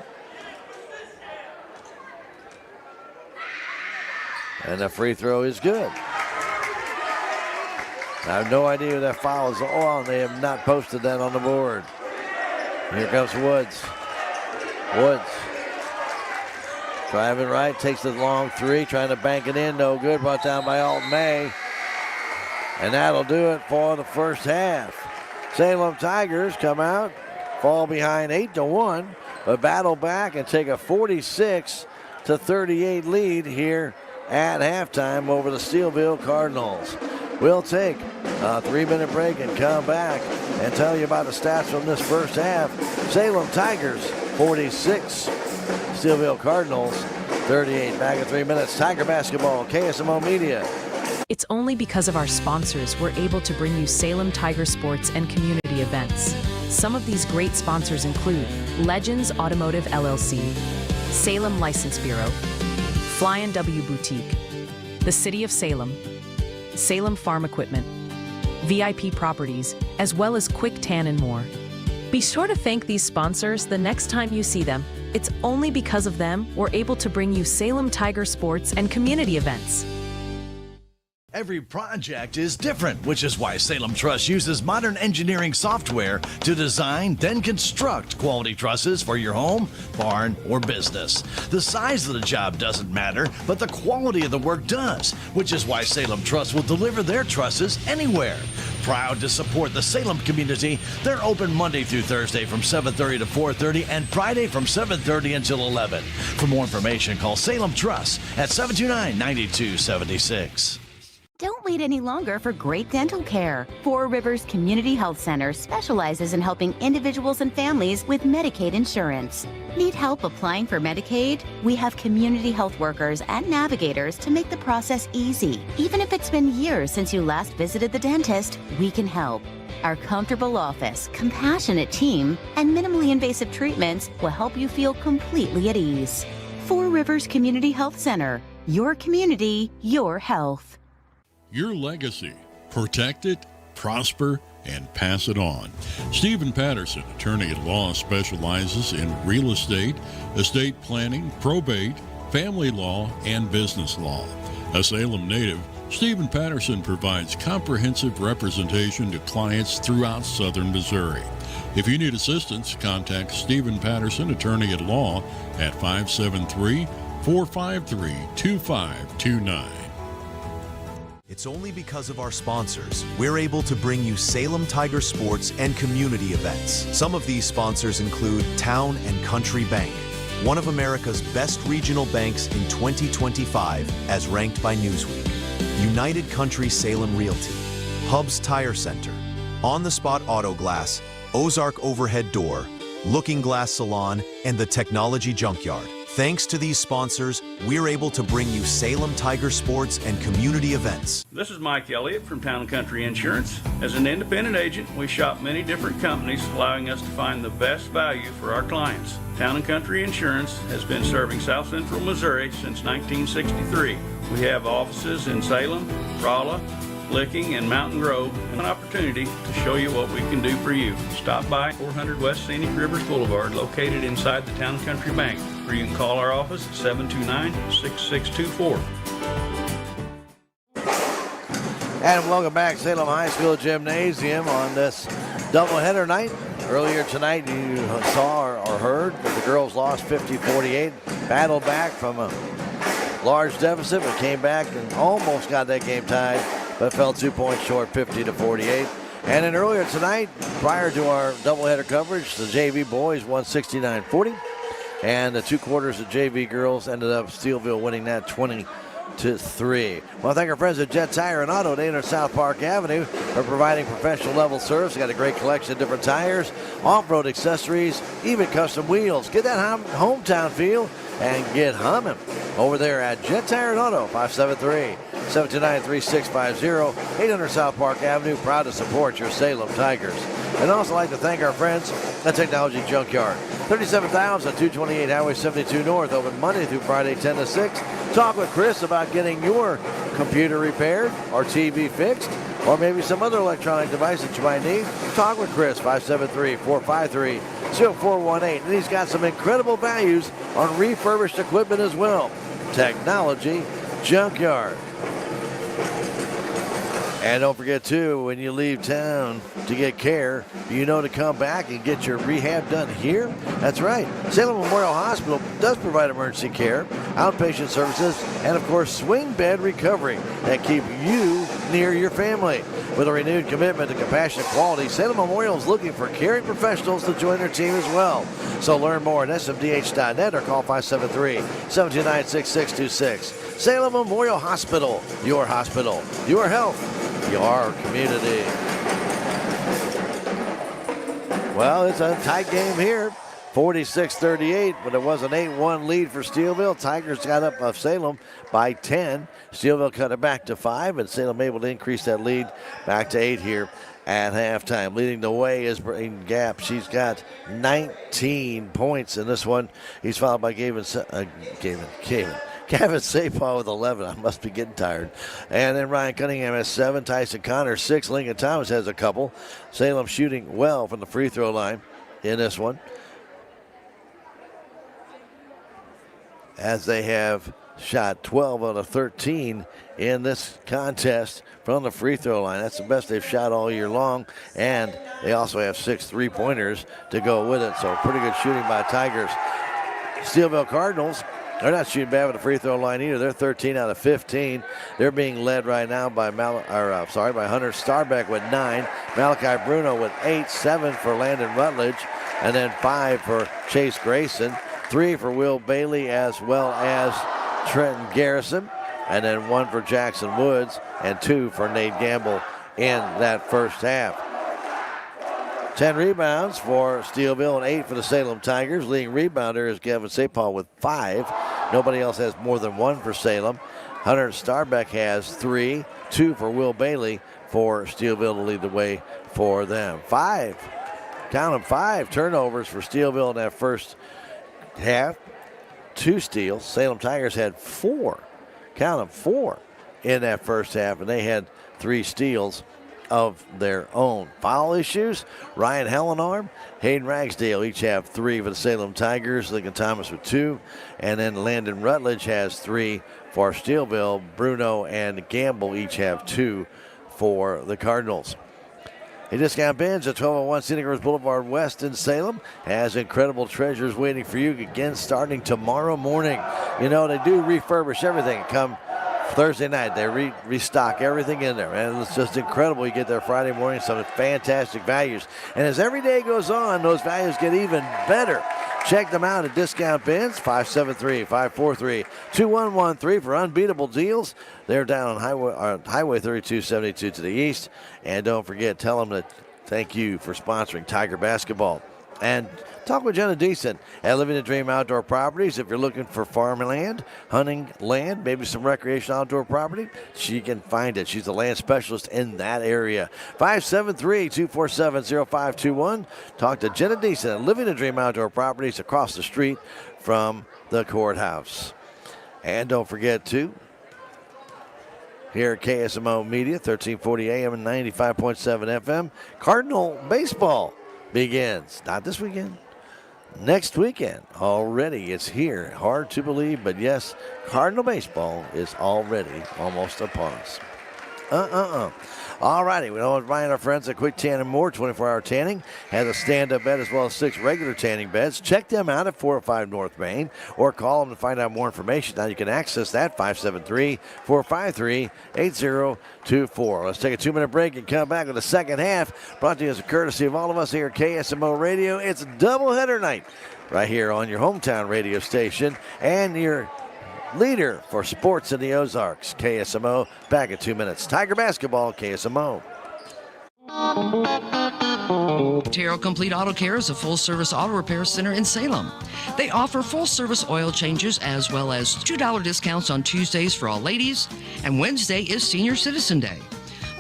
And the free throw is good. I have no idea who that foul is on. They have not posted that on the board. Here comes Woods. Woods. Driving right, takes the long 3, trying to bank it in. No good, brought down by Alton May. And that'll do it for the first half. Salem Tigers come out, fall behind 8-1, but battle back and take a 46-38 lead here at halftime over the Steelviile Cardinals. We'll take a 3-minute break and come back and tell you about the stats from this first half. Salem Tigers 46, Steelviile Cardinals 38. Back in 3 minutes. Tiger basketball, KSMO Media. It's only because of our sponsors we're able to bring you Salem Tiger sports and community events. Some of these great sponsors include Legends Automotive LLC, Salem License Bureau, Fly & W Boutique, the City of Salem, Salem Farm Equipment, VIP Properties, as well as Quick Tan and more. Be sure to thank these sponsors the next time you see them. It's only because of them we're able to bring you Salem Tiger sports and community events. Every project is different, which is why Salem Truss uses modern engineering software to design, then construct quality trusses for your home, barn, or business. The size of the job doesn't matter, but the quality of the work does, which is why Salem Truss will deliver their trusses anywhere. Proud to support the Salem community, they're open Monday through Thursday from 7:30 to 4:30 and Friday from 7:30 until 11. For more information, call Salem Truss at 729-9276. Don't wait any longer for great dental care. Four Rivers Community Health Center specializes in helping individuals and families with Medicaid insurance. Need help applying for Medicaid? We have community health workers and navigators to make the process easy. Even if it's been years since you last visited the dentist, we can help. Our comfortable office, compassionate team, and minimally invasive treatments will help you feel completely at ease. Four Rivers Community Health Center. Your community, your health. Your legacy. Protect it, prosper, and pass it on. Stephen Patterson, attorney at law, specializes in real estate planning, probate, family law, and business law. A Salem native, Stephen Patterson provides comprehensive representation to clients throughout southern Missouri. If you need assistance, contact Stephen Patterson, attorney at law, at 573-453-2529. It's only because of our sponsors we're able to bring you Salem Tiger sports and community events. Some of these sponsors include Town and Country Bank, one of America's best regional banks in 2025 as ranked by Newsweek. United Country Salem Realty, Hub's Tire Center, On the Spot Auto Glass, Ozark Overhead Door, Looking Glass Salon, and the Technology Junkyard. Thanks to these sponsors, we're able to bring you Salem Tiger sports and community events. This is Mike Elliott from Town & Country Insurance. As an independent agent, we shop many different companies, allowing us to find the best value for our clients. Town & Country Insurance has been serving South Central Missouri since 1963. We have offices in Salem, Rolla, Licking, and Mountain Grove, and an opportunity to show you what we can do for you. Stop by 400 West Scenic Rivers Boulevard, located inside the Town & Country Bank, or you can call our office at 729-6624. And welcome back, Salem High School Gymnasium on this doubleheader night. Earlier tonight, you saw or heard that the girls lost 50-48, battled back from a large deficit, but came back and almost got that game tied, but fell 2 points short, 50-48. And then earlier tonight, prior to our doubleheader coverage, the JV boys won 69-40, and the two quarters of JV girls ended up Steelviile winning that 20-3. Well, thank our friends at Jet Tire and Auto, 800 South Park Avenue, for providing professional level service. They got a great collection of different tires, off-road accessories, even custom wheels. Get that hometown feel and get humming over there at Jet Tire and Auto, 573-729-3650, 800 South Park Avenue. Proud to support your Salem Tigers. And also like to thank our friends at Technology Junkyard, 37,228 Highway 72 North, open Monday through Friday, 10 to 6. Talk with Chris about getting your computer repaired or TV fixed, or maybe some other electronic device that you might need. Talk with Chris, 573-453-0418. And he's got some incredible values on refurbished equipment as well. Technology Junkyard. And don't forget, too, when you leave town to get care, you know to come back and get your rehab done here. That's right. Salem Memorial Hospital does provide emergency care, outpatient services, and, of course, swing bed recovery that keep you near your family. With a renewed commitment to compassionate quality, Salem Memorial is looking for caring professionals to join their team as well. So learn more at smdh.net or call 573-729-6626. Salem Memorial Hospital, your health, your community. Well, it's a tight game here. 46-38, but it was an 8-1 lead for Steelviile. Tigers got up of Salem by 10. Steelviile cut it back to 5, and Salem able to increase that lead back to 8 here at halftime. Leading the way is Braden Gap. She's got 19 points in this one. He's followed by Gavin Sapal with 11. I must be getting tired. And then Ryan Cunningham has 7. Tyson Connor 6. Lincoln Thomas has a couple. Salem shooting well from the free throw line in this one, as they have shot 12 out of 13 in this contest from the free throw line. That's the best they've shot all year long, and they also have 6 3-pointers to go with it, so pretty good shooting by Tigers. Steelviile Cardinals, they're not shooting bad with the free throw line either. They're 13 out of 15. They're being led right now by Hunter Starbeck with 9, Malachi Bruno with 8, 7 for Landon Rutledge, and then 5 for Chase Grayson, 3 for Will Bailey, as well as Trenton Garrison, and then 1 for Jackson Woods, and 2 for Nate Gamble in that first half. 10 rebounds for Steelviile and 8 for the Salem Tigers. Leading rebounder is Gavin Sapal with 5. Nobody else has more than 1 for Salem. Hunter Starbeck has 3, 2 for Will Bailey for Steelviile to lead the way for them. 5 turnovers for Steelviile in that first half. 2 steals. Salem Tigers had 4 in that first half, and they had 3 steals of their own. Foul issues, Ryan Hellenarm, Hayden Ragsdale each have 3 for the Salem Tigers. Lincoln Thomas with 2, and then Landon Rutledge has 3 for Steelviile. Bruno and Gamble each have 2 for the Cardinals. A Discount Benz at 1201 Scenic Rose Boulevard West in Salem has incredible treasures waiting for you again starting tomorrow morning. You know, they do refurbish everything. Come Thursday night, they restock everything in there, and it's just incredible. You get there Friday morning, some fantastic values. And as every day goes on, those values get even better. Check them out at Discount Bins, 573-543-2113 for unbeatable deals. They're down on Highway 3272 to the east. And don't forget, tell them that thank you for sponsoring Tiger basketball. And talk with Jenna Deason at Living the Dream Outdoor Properties. If you're looking for farmland, hunting land, maybe some recreational outdoor property, she can find it. She's the land specialist in that area. 573-247-0521. Talk to Jenna Deason at Living the Dream Outdoor Properties across the street from the courthouse. And don't forget to, here at KSMO Media, 1340 AM and 95.7 FM, Cardinal Baseball begins. Not this weekend. Next weekend. Already it's here. Hard to believe, but yes, Cardinal Baseball is already almost upon us. All righty, we know Ryan, our friends at Quick Tan and More, 24-hour tanning, has a stand-up bed as well as 6 regular tanning beds. Check them out at 405 North Main, or call them to find out more information. Now you can access that, 573-453-8024. Let's take a 2-minute break and come back with the second half, brought to you as a courtesy of all of us here at KSMO Radio. It's doubleheader night right here on your hometown radio station and your leader for sports in the Ozarks, KSMO. Back in 2 minutes. Tiger basketball, KSMO. Terrell Complete Auto Care is a full-service auto repair center in Salem. They offer full-service oil changes as well as $2 discounts on Tuesdays for all ladies, and Wednesday is Senior Citizen Day.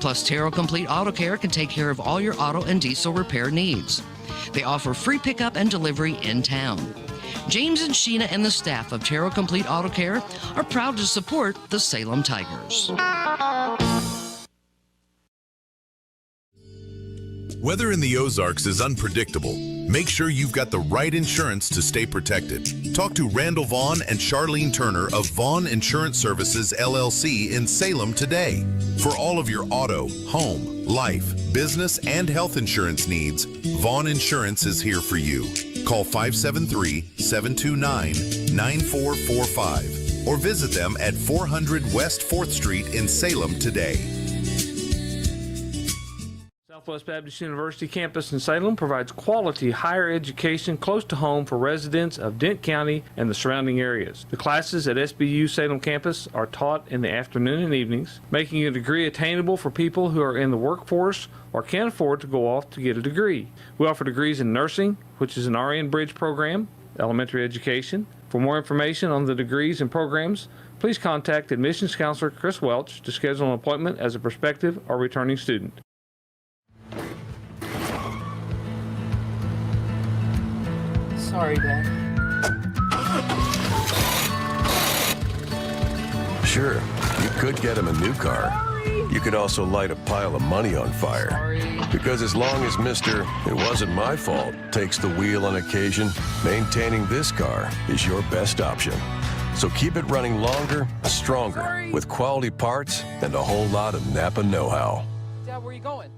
Plus, Terrell Complete Auto Care can take care of all your auto and diesel repair needs. They offer free pickup and delivery in town. James and Sheena and the staff of Terrell Complete Auto Care are proud to support the Salem Tigers. Weather in the Ozarks is unpredictable. Make sure you've got the right insurance to stay protected. Talk to Randall Vaughn and Charlene Turner of Vaughn Insurance Services, LLC in Salem today. For all of your auto, home, life, business, and health insurance needs, Vaughn Insurance is here for you. Call 573-729-9445 or visit them at 400 West 4th Street in Salem today. Southwest Baptist University campus in Salem provides quality higher education close to home for residents of Dent County and the surrounding areas. The classes at SBU Salem campus are taught in the afternoon and evenings, making a degree attainable for people who are in the workforce or can't afford to go off to get a degree. We offer degrees in nursing, which is an RN Bridge program, elementary education. For more information on the degrees and programs, please contact admissions counselor Chris Welch to schedule an appointment as a prospective or returning student. Sorry, Dad. Sure, you could get him a new car. You could also light a pile of money on fire. Because as long as Mr. It wasn't my fault takes the wheel on occasion, maintaining this car is your best option. So keep it running longer, stronger, with quality parts and a whole lot of Napa know-how. Dad, where are you going?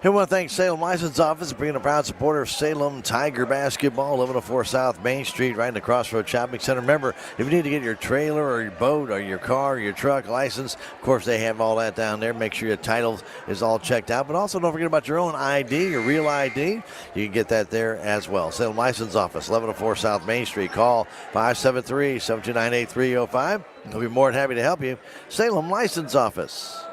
Hey, I want to thank Salem License Office for being a proud supporter of Salem Tiger Basketball, 1104 South Main Street, right in the Crossroads Shopping Center. Remember, if you need to get your trailer or your boat or your car or your truck license, of course, they have all that down there. Make sure your title is all checked out. But also don't forget about your own ID, your real ID. You can get that there as well. Salem License Office, 1104 South Main Street. Call 573-729-8305. We'll be more than happy to help you. Salem License Office.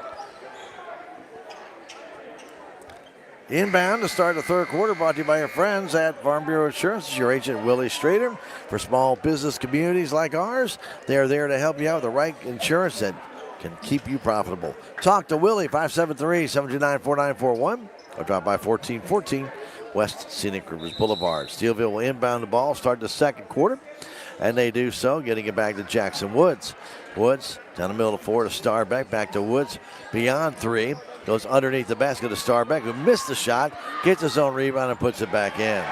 Inbound to start the third quarter, brought to you by your friends at Farm Bureau Insurance. This is your agent, Willie Strader. For small business communities like ours, they are there to help you out with the right insurance that can keep you profitable. Talk to Willie, 573-729-4941, or drop by 1414 West Scenic Rivers Boulevard. Steelviile will inbound the ball, start the second quarter, and they do so, getting it back to Jackson Woods. Woods down the middle of the floor to Starbeck, back to Woods, beyond three. Goes underneath the basket to Starbeck, who missed the shot, gets his own rebound and puts it back in.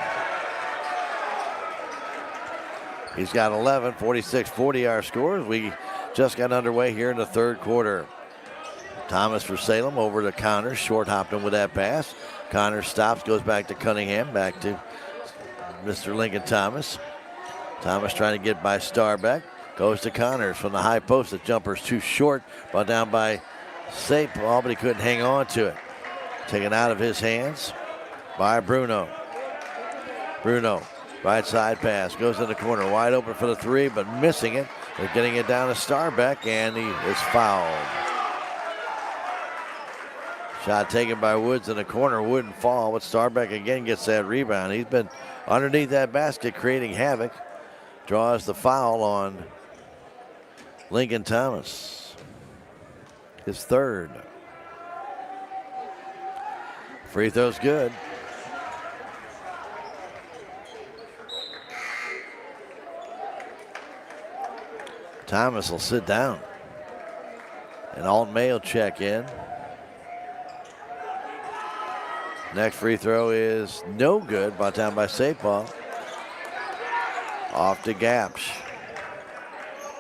He's got 11, 46-40 our scores. We just got underway here in the third quarter. Thomas for Salem over to Connors, short hopped him with that pass. Connors stops, goes back to Cunningham, back to Mr. Lincoln Thomas. Thomas trying to get by Starbeck, goes to Connors from the high post. The jumper's too short, brought down by Safe ball, but he couldn't hang on to it. Taken out of his hands by Bruno. Bruno, right side pass, goes in the corner, wide open for the three, but missing it. They're getting it down to Starbeck, and he is fouled. Shot taken by Woods in the corner, wouldn't fall, but Starbeck again gets that rebound. He's been underneath that basket creating havoc. Draws the foul on Lincoln Thomas. His third. Free throw's good. Thomas will sit down. And Alton May will check in. Next free throw is no good, brought down by Sapal. Off to Gapsch.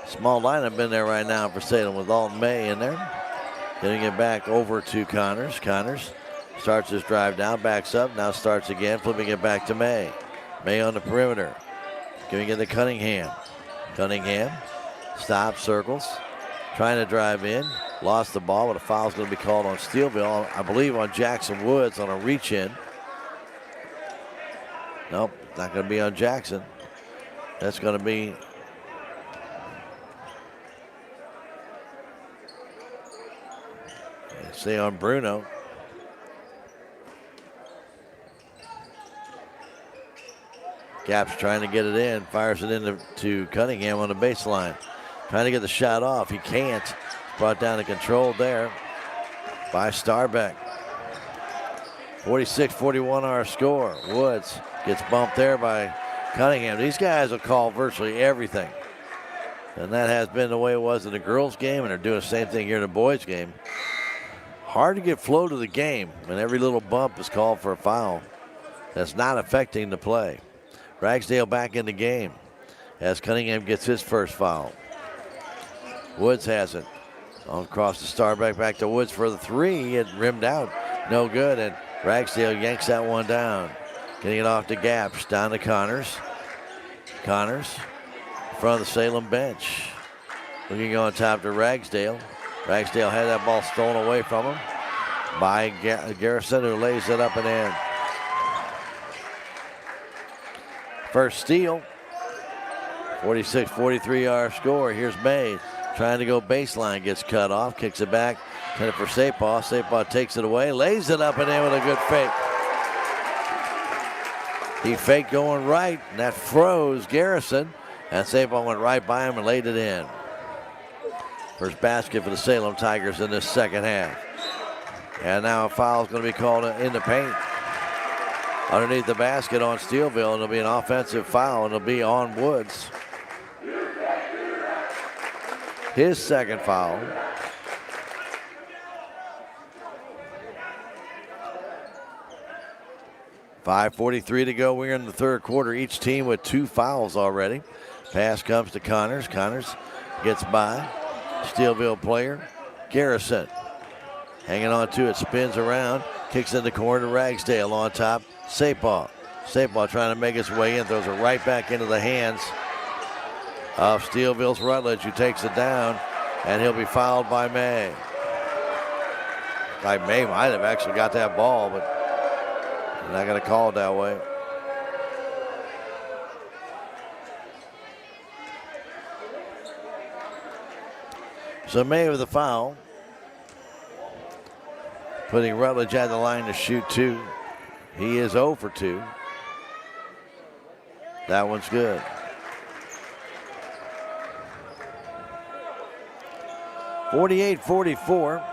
Small lineup in there right now for Salem with Alton May in there. Getting it back over to Connors. Connors starts his drive down, backs up, now starts again, flipping it back to May. May on the perimeter. Giving it to Cunningham. Cunningham stops, circles, trying to drive in. Lost the ball, but a foul's going to be called on Steelviile, I believe on Jackson Woods on a reach in. Nope, not going to be on Jackson. That's going to be say on Bruno. Gapsch trying to get it in, fires it into Cunningham on the baseline. Trying to get the shot off, he can't. Brought down to control there by Starbeck. 46-41 our score. Woods gets bumped there by Cunningham. These guys will call virtually everything. And that has been the way it was in the girls' game, and they're doing the same thing here in the boys' game. Hard to get flow to the game, and every little bump is called for a foul. That's not affecting the play. Ragsdale back in the game as Cunningham gets his first foul. Woods has it. Across the Starbeck, back to Woods for the three. He had rimmed out. No good, and Ragsdale yanks that one down. Getting it off to Gapsch, down to Connors. Connors in front of the Salem bench. Looking on top to Ragsdale. Ragsdale had that ball stolen away from him. by Garrison, who lays it up and in. First steal. 46-43 our score. Here's May trying to go baseline, gets cut off, kicks it back, send it for Sapah. Sapah takes it away, lays it up and in with a good fake. He faked going right, and that froze Garrison, and Sapah went right by him and laid it in. First basket for the Salem Tigers in this second half. And now a foul is going to be called in the paint. Underneath the basket on Steelviile, and it'll be an offensive foul, and it'll be on Woods. His second foul. .5:43 to go. We're in the third quarter. Each team with 2 fouls already. Pass comes to Connors. Connors gets by. Steelviile player Garrison hanging on to it, spins around, kicks in the corner to Ragsdale on top. Sapah. Sapah trying to make his way in, throws it right back into the hands of Steelvile's Rutledge, who takes it down, and he'll be fouled by May. Like May might have actually got that ball, but they're not going to call it that way. So May with the foul, putting Rutledge at the line to shoot 2. He is 0 for 2. That one's good. .48-44.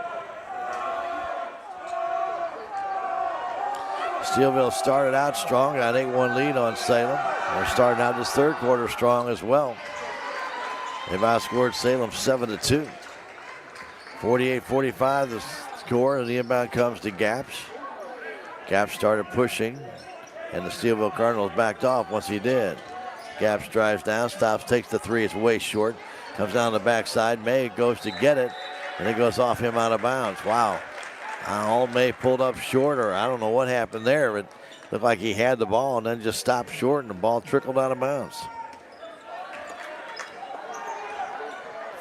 Steelviile started out strong, got an 8-1 lead on Salem. They're starting out this third quarter strong as well. They've outscored Salem 7-2. 48-45 the score, and the inbound comes to Gaps. Gaps started pushing, and the Steelviile Cardinals backed off once he did. Gaps drives down, stops, takes the 3. It's way short. Comes down the backside. May goes to get it, and it goes off him out of bounds. Wow. All May pulled up short, or I don't know what happened there. It looked like he had the ball and then just stopped short, and the ball trickled out of bounds.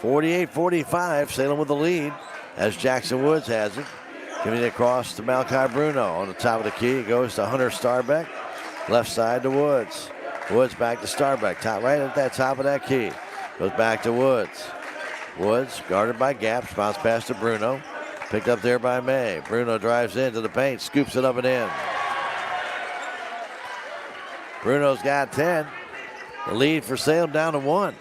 48-45, Salem with the lead as Jackson Woods has it. Giving it across to Malachi Bruno on the top of the key. It goes to Hunter Starbeck. Left side to Woods. Woods back to Starbeck. Top right at that top of that key. Goes back to Woods. Woods guarded by Gaps. Bounce pass to Bruno. Picked up there by May. Bruno drives into the paint. Scoops it up and in. Bruno's got 10. The lead for Salem down to 1.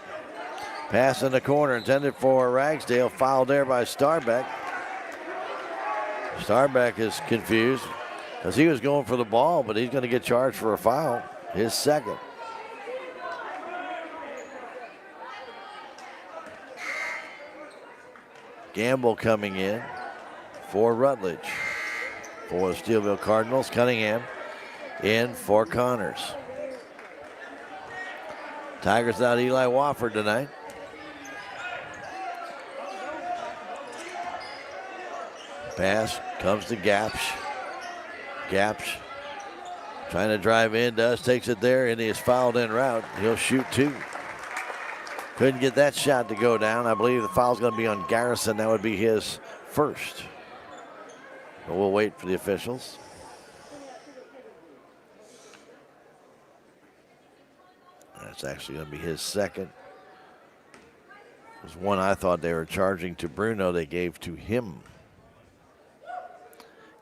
Pass in the corner intended for Ragsdale. Fouled there by Starbeck. Starbeck is confused because he was going for the ball, but he's going to get charged for a foul. His second. Gamble coming in for Rutledge. For the Steelviile Cardinals, Cunningham in for Connors. Tigers without Eli Wofford tonight. Pass comes to Gaps. Gaps trying to drive in, takes it there, and he is fouled en route. He'll shoot 2. Couldn't get that shot to go down. I believe the foul's going to be on Garrison. That would be his first. But we'll wait for the officials. That's actually going to be his second. There's one I thought they were charging to Bruno. They gave to him.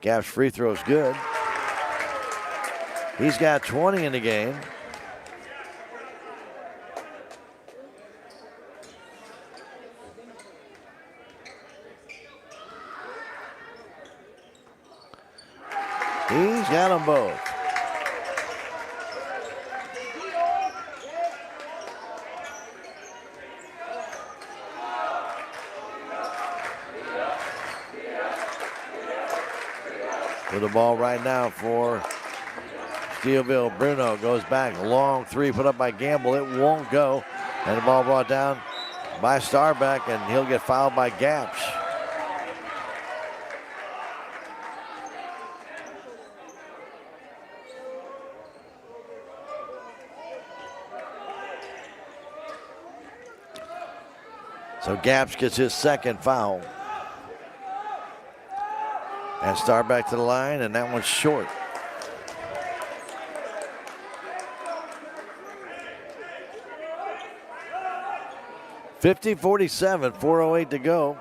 Gaps' free throw is good. He's got 20 in the game. He's got them both. With the ball right now for Steelviile. Bruno goes back. Long 3 put up by Gamble. It won't go. And the ball brought down by Starbeck, and he'll get fouled by Gaps. So Gaps gets his second foul. And Starback to the line, and that one's short. (50-47), 4:08 to go.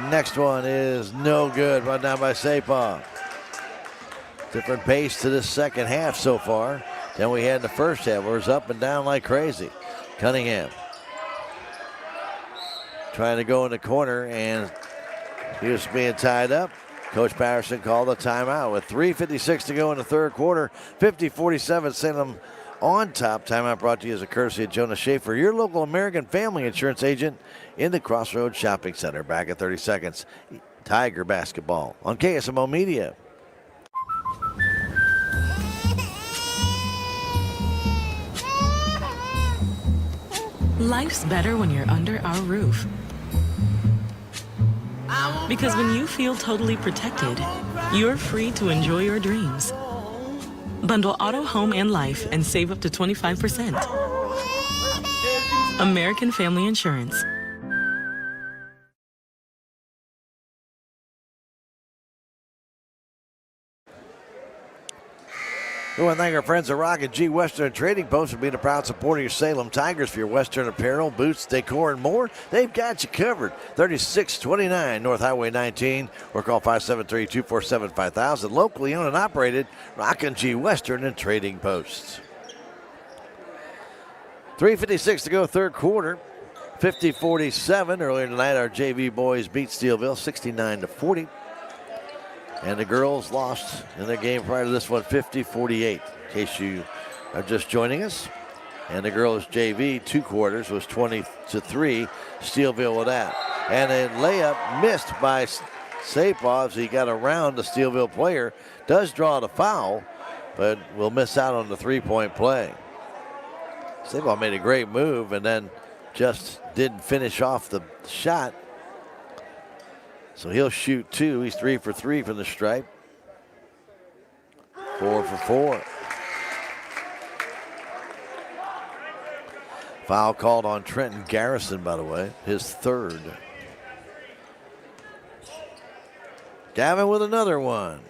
Next one is no good. Run down by Sapah. Different pace to this second half so far than we had in the first half, where it was up and down like crazy. Cunningham trying to go in the corner, and he was being tied up. Coach Patterson called a timeout with 3:56 to go in the third quarter. 50-47, Salem on top. Timeout brought to you as a courtesy of Jonah Schaefer, your local American family insurance agent in the Crossroads Shopping Center. Back at 30 seconds. Tiger basketball on KSMO Media. Life's better when you're under our roof. Because when you feel totally protected, you're free to enjoy your dreams. Bundle auto, home, and life and save up to 25%. American Family Insurance. We want to thank our friends at Rock and G Western Trading Post for being a proud supporter of your Salem Tigers. For your Western apparel, boots, decor, and more, they've got you covered. 3629 North Highway 19, or call 573-247-5000. Locally owned and operated, Rock and G Western and Trading Posts. 3:56 to go, third quarter. 50-47. Earlier tonight, our JV boys beat Steelviile 69-40. And the girls lost in their game prior to this one, 50-48, in case you are just joining us. And the girls' JV, 2 quarters, was 20-3, Steelviile with that. And a layup missed by Sapah as he got around the Steelviile player. Does draw the foul, but will miss out on the three-point play. Sapah made a great move and then just didn't finish off the shot. So he'll shoot 2. He's 3 for 3 from the stripe. 4 for 4. Foul called on Trenton Garrison, by the way, his third. Gavin with another one.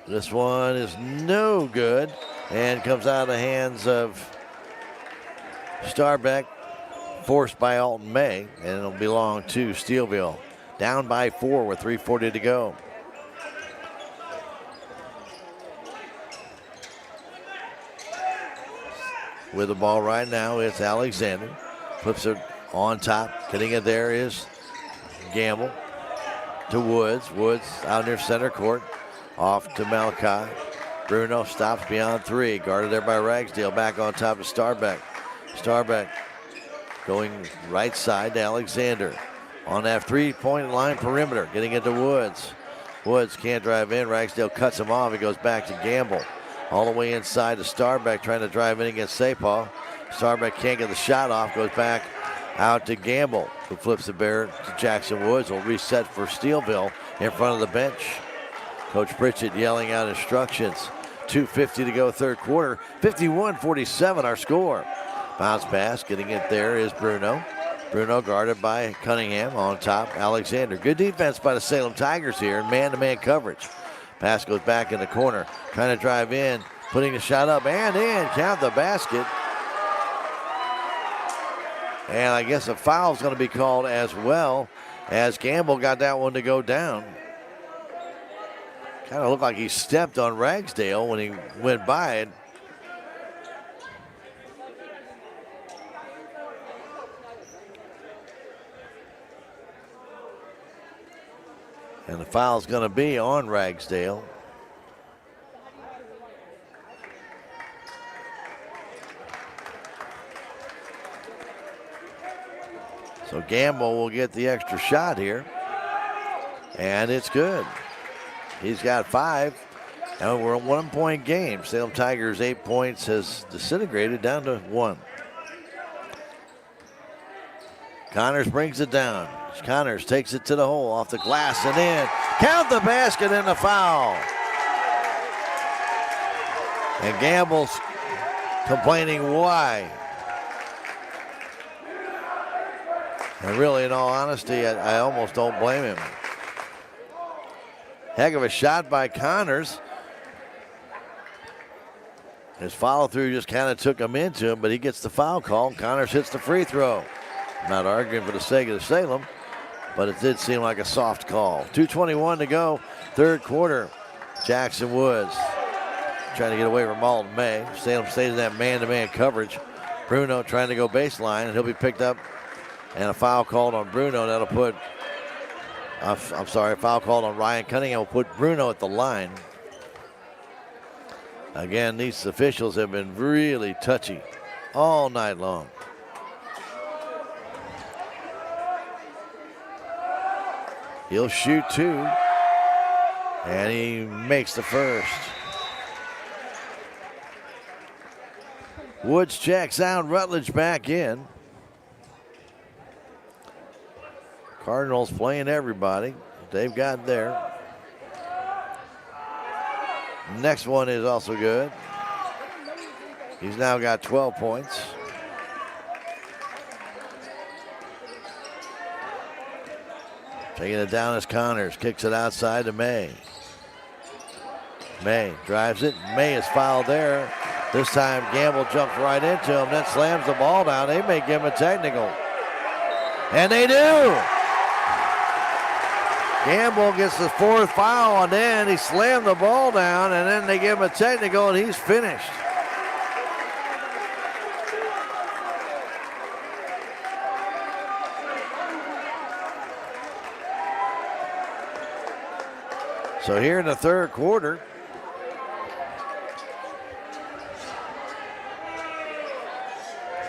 This one is no good and comes out of the hands of Starbeck. Forced by Alton May, and it'll belong to Steelviile. Down by 4 with 3:40 to go. With the ball right now, it's Alexander. Flips it on top. Getting it there is Gamble to Woods. Woods out near center court. Off to Malachi. Bruno stops beyond 3. Guarded there by Ragsdale. Back on top of Starbeck. Starbeck going right side to Alexander. On that three-point line perimeter. Getting it to Woods. Woods can't drive in. Ragsdale cuts him off. He goes back to Gamble. All the way inside to Starbeck trying to drive in against Sapah. Starbeck can't get the shot off. Goes back out to Gamble, who flips the bear to Jackson Woods. Will reset for Steelviile in front of the bench. Coach Pritchett yelling out instructions. 2:50 to go, third quarter. 51-47 our score. Bounce pass, getting it there is Bruno. Bruno guarded by Cunningham on top. Alexander. Good defense by the Salem Tigers here in man-to-man coverage. Pass goes back in the corner. Trying to drive in, putting the shot up and in. Count the basket. And I guess a foul is going to be called as well, as Gamble got that one to go down. Kind of looked like he stepped on Ragsdale when he went by it. And the foul's going to be on Ragsdale. So Gamble will get the extra shot here. And it's good. He's got 5. And we're a 1-point game. Salem Tigers 8 points has disintegrated down to 1. Connors brings it down. Connors takes it to the hole, off the glass and in. Count the basket and the foul. And Gamble's complaining why. And really, in all honesty, I almost don't blame him. Heck of a shot by Connors. His follow through just kind of took him into him, but he gets the foul call. Connors hits the free throw. Not arguing for the sake of the Salem, but it did seem like a soft call. 2:21 to go, third quarter. Jackson Woods trying to get away from Alton May. Salem stays in that man-to-man coverage. Bruno trying to go baseline, and he'll be picked up. And a foul called on Bruno. That'll put, a foul called on Ryan Cunningham will put Bruno at the line. Again, these officials have been really touchy all night long. He'll shoot two, and he makes the first. Woods checks out, Rutledge back in. Cardinals playing everybody. They've got there. Next one is also good. He's now got 12 points. Taking it down is Connors. Kicks it outside to May. May drives it. May is fouled there. This time Gamble jumps right into him, then slams the ball down. They may give him a technical. And they do. Gamble gets the fourth foul, and then he slammed the ball down, and then they give him a technical, and he's finished. So here in the third quarter,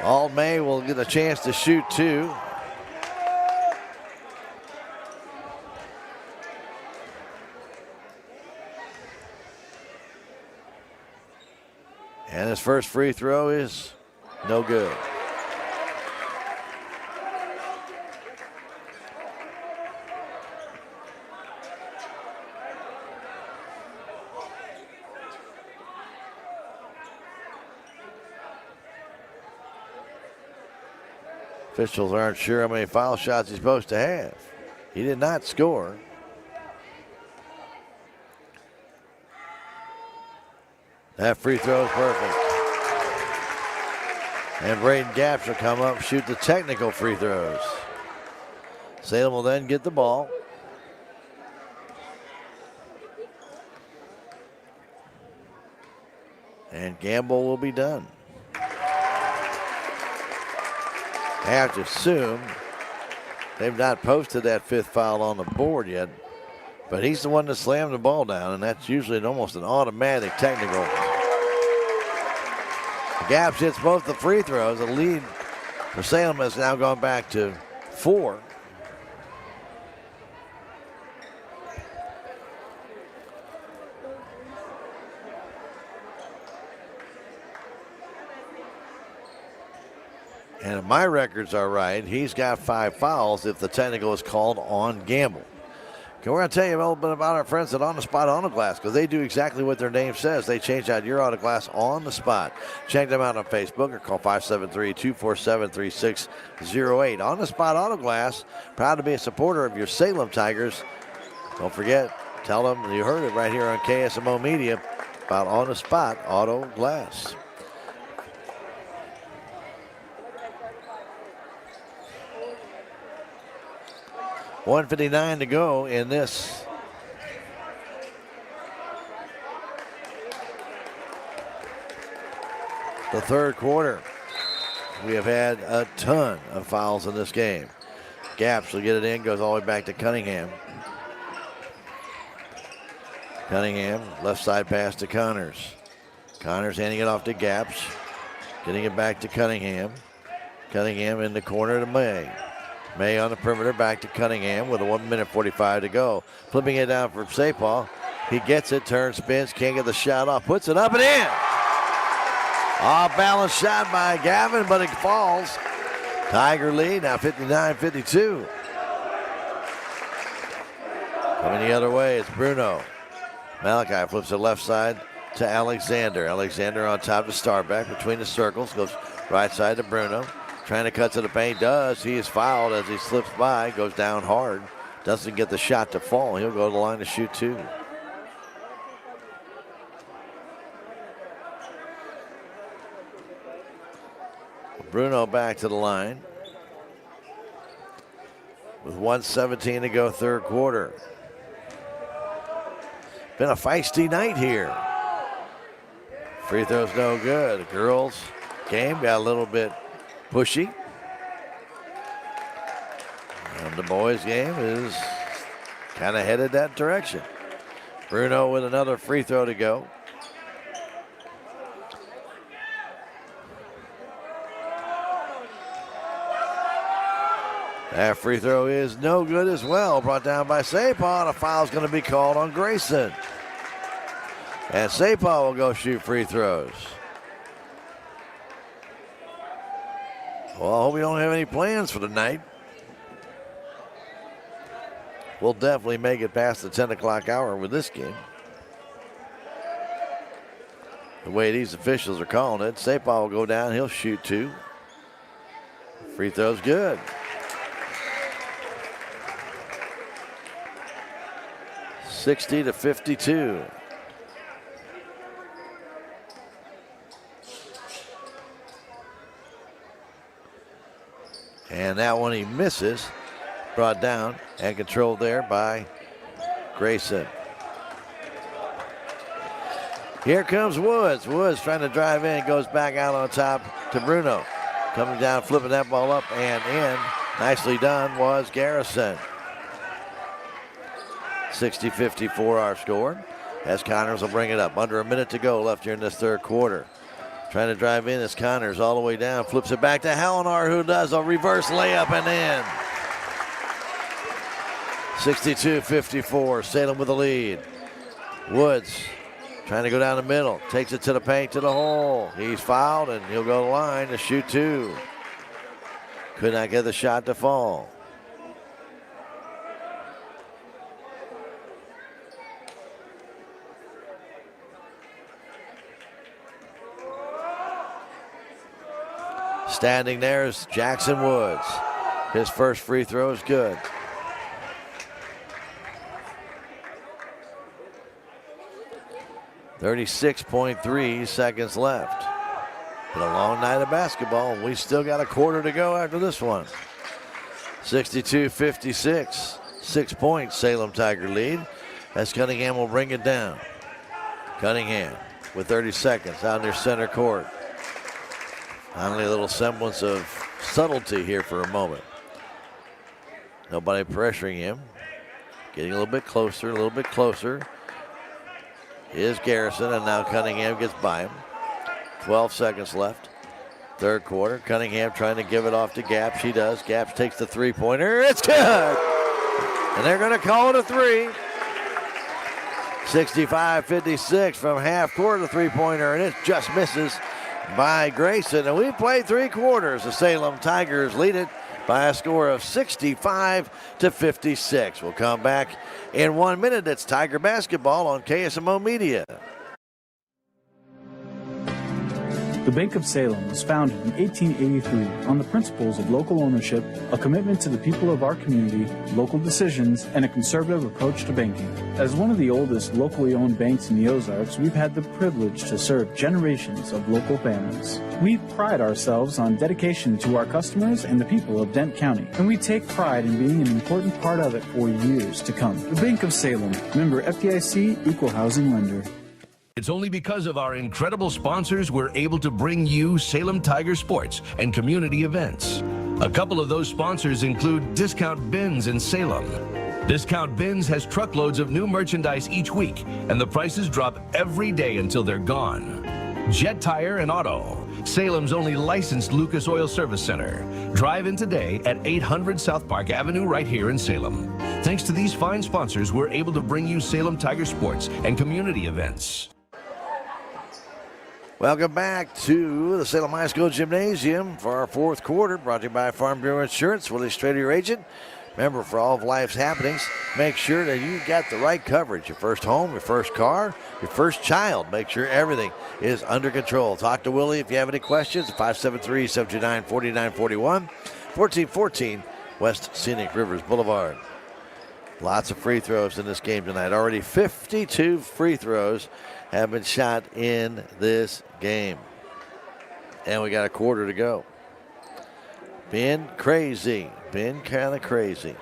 Alton May will get a chance to shoot two. And his first free throw is no good. Officials aren't sure how many foul shots he's supposed to have. He did not score. That free throw is perfect. And Braden Gaps will come up and shoot the technical free throws. Salem will then get the ball. And Gamble will be done. I have to assume they've not posted that fifth foul on the board yet, but he's the one that slammed the ball down, and that's usually almost an automatic technical. Gaps hits both the free throws. The lead for Salem has now gone back to 4. And if my records are right, he's got 5 fouls if the technical is called on Gamble. Okay, we're going to tell you a little bit about our friends at On the Spot Auto Glass, because they do exactly what their name says. They change out your auto glass on the spot. Check them out on Facebook or call 573-247-3608. On the Spot Auto Glass, proud to be a supporter of your Salem Tigers. Don't forget, tell them you heard it right here on KSMO Media about On the Spot Auto Glass. .159 to go in this the third quarter. We have had a ton of fouls in this game. Gaps will get it in, goes all the way back to Cunningham. Cunningham, left side pass to Connors. Connors handing it off to Gaps, getting it back to Cunningham. Cunningham in the corner to May. May on the perimeter, back to Cunningham with a 1:45 to go. Flipping it down for Sapal. He gets it, turns, spins, can't get the shot off, puts it up and in. Off-balance shot by Gavin, but it falls. Tiger lead, now 59-52. Coming the other way, it's Bruno. Malachi flips it left side to Alexander. Alexander on top to Starback between the circles, goes right side to Bruno. Trying to cut to the paint, does. He is fouled as he slips by, goes down hard. Doesn't get the shot to fall. He'll go to the line to shoot 2. Bruno back to the line with 1:17 to go, third quarter. Been a feisty night here. Free throw's no good. The girls' game got a little bit pushy. And the boys' game is kind of headed that direction. Bruno with another free throw to go. That free throw is no good as well. Brought down by Sapah, and a foul's going to be called on Grayson. And Sapah will go shoot free throws. Well, I hope we don't have any plans for tonight. We'll definitely make it past the 10 o'clock hour with this game. The way these officials are calling it, Sapah will go down, he'll shoot 2. Free throw's good. (60-52). And that one he misses. Brought down and controlled there by Grayson. Here comes Woods. Woods trying to drive in, goes back out on top to Bruno. Coming down, flipping that ball up and in. Nicely done was Garrison. 60-54 our score. As Connors will bring it up. Under a minute to go left here in this third quarter. Trying to drive in as Connors all the way down. Flips it back to Hallinar, who does a reverse layup and in. 62-54. Salem with the lead. Woods trying to go down the middle. Takes it to the paint, to the hole. He's fouled, and he'll go to the line to shoot 2. Could not get the shot to fall. Standing there is Jackson Woods. His first free throw is good. .36 seconds left. Been a long night of basketball, and we still got a quarter to go after this one. 62-56. 6 points, Salem Tiger lead. As Cunningham will bring it down. Cunningham with 30 seconds out near center court. Finally, a little semblance of subtlety here for a moment. Nobody pressuring him. Getting a little bit closer, Is Garrison, and now Cunningham gets by him. 12 seconds left. Third quarter. Cunningham trying to give it off to Gaps. He does. Gaps takes the three-pointer. It's good! And they're going to call it a 3. 65-56 from half court, a three-pointer, and it just misses by Grayson. And we played 3 quarters. The Salem Tigers lead it by a score of 65-56. We'll come back in 1 minute. It's Tiger basketball on KSMO Media. The Bank of Salem was founded in 1883 on the principles of local ownership, a commitment to the people of our community, local decisions, and a conservative approach to banking. As one of the oldest locally owned banks in the Ozarks, we've had the privilege to serve generations of local families. We pride ourselves on dedication to our customers and the people of Dent County, and we take pride in being an important part of it for years to come. The Bank of Salem, member FDIC, equal housing lender. It's only because of our incredible sponsors we're able to bring you Salem Tiger sports and community events. A couple of those sponsors include Discount Bins in Salem. Discount Bins has truckloads of new merchandise each week, and the prices drop every day until they're gone. Jet Tire and Auto, Salem's only licensed Lucas Oil Service Center. Drive in today at 800 South Park Avenue right here in Salem. Thanks to these fine sponsors, we're able to bring you Salem Tiger sports and community events. Welcome back to the Salem High School Gymnasium for our fourth quarter, brought to you by Farm Bureau Insurance. Willie Strader, your agent. Remember, for all of life's happenings, make sure that you got the right coverage. Your first home, your first car, your first child. Make sure everything is under control. Talk to Willie if you have any questions. 573-729-4941, 1414 West Scenic Rivers Boulevard. Lots of free throws in this game tonight. Already 52 free throws have been shot in this game. And we got a quarter to go. Been crazy. Been kind of crazy.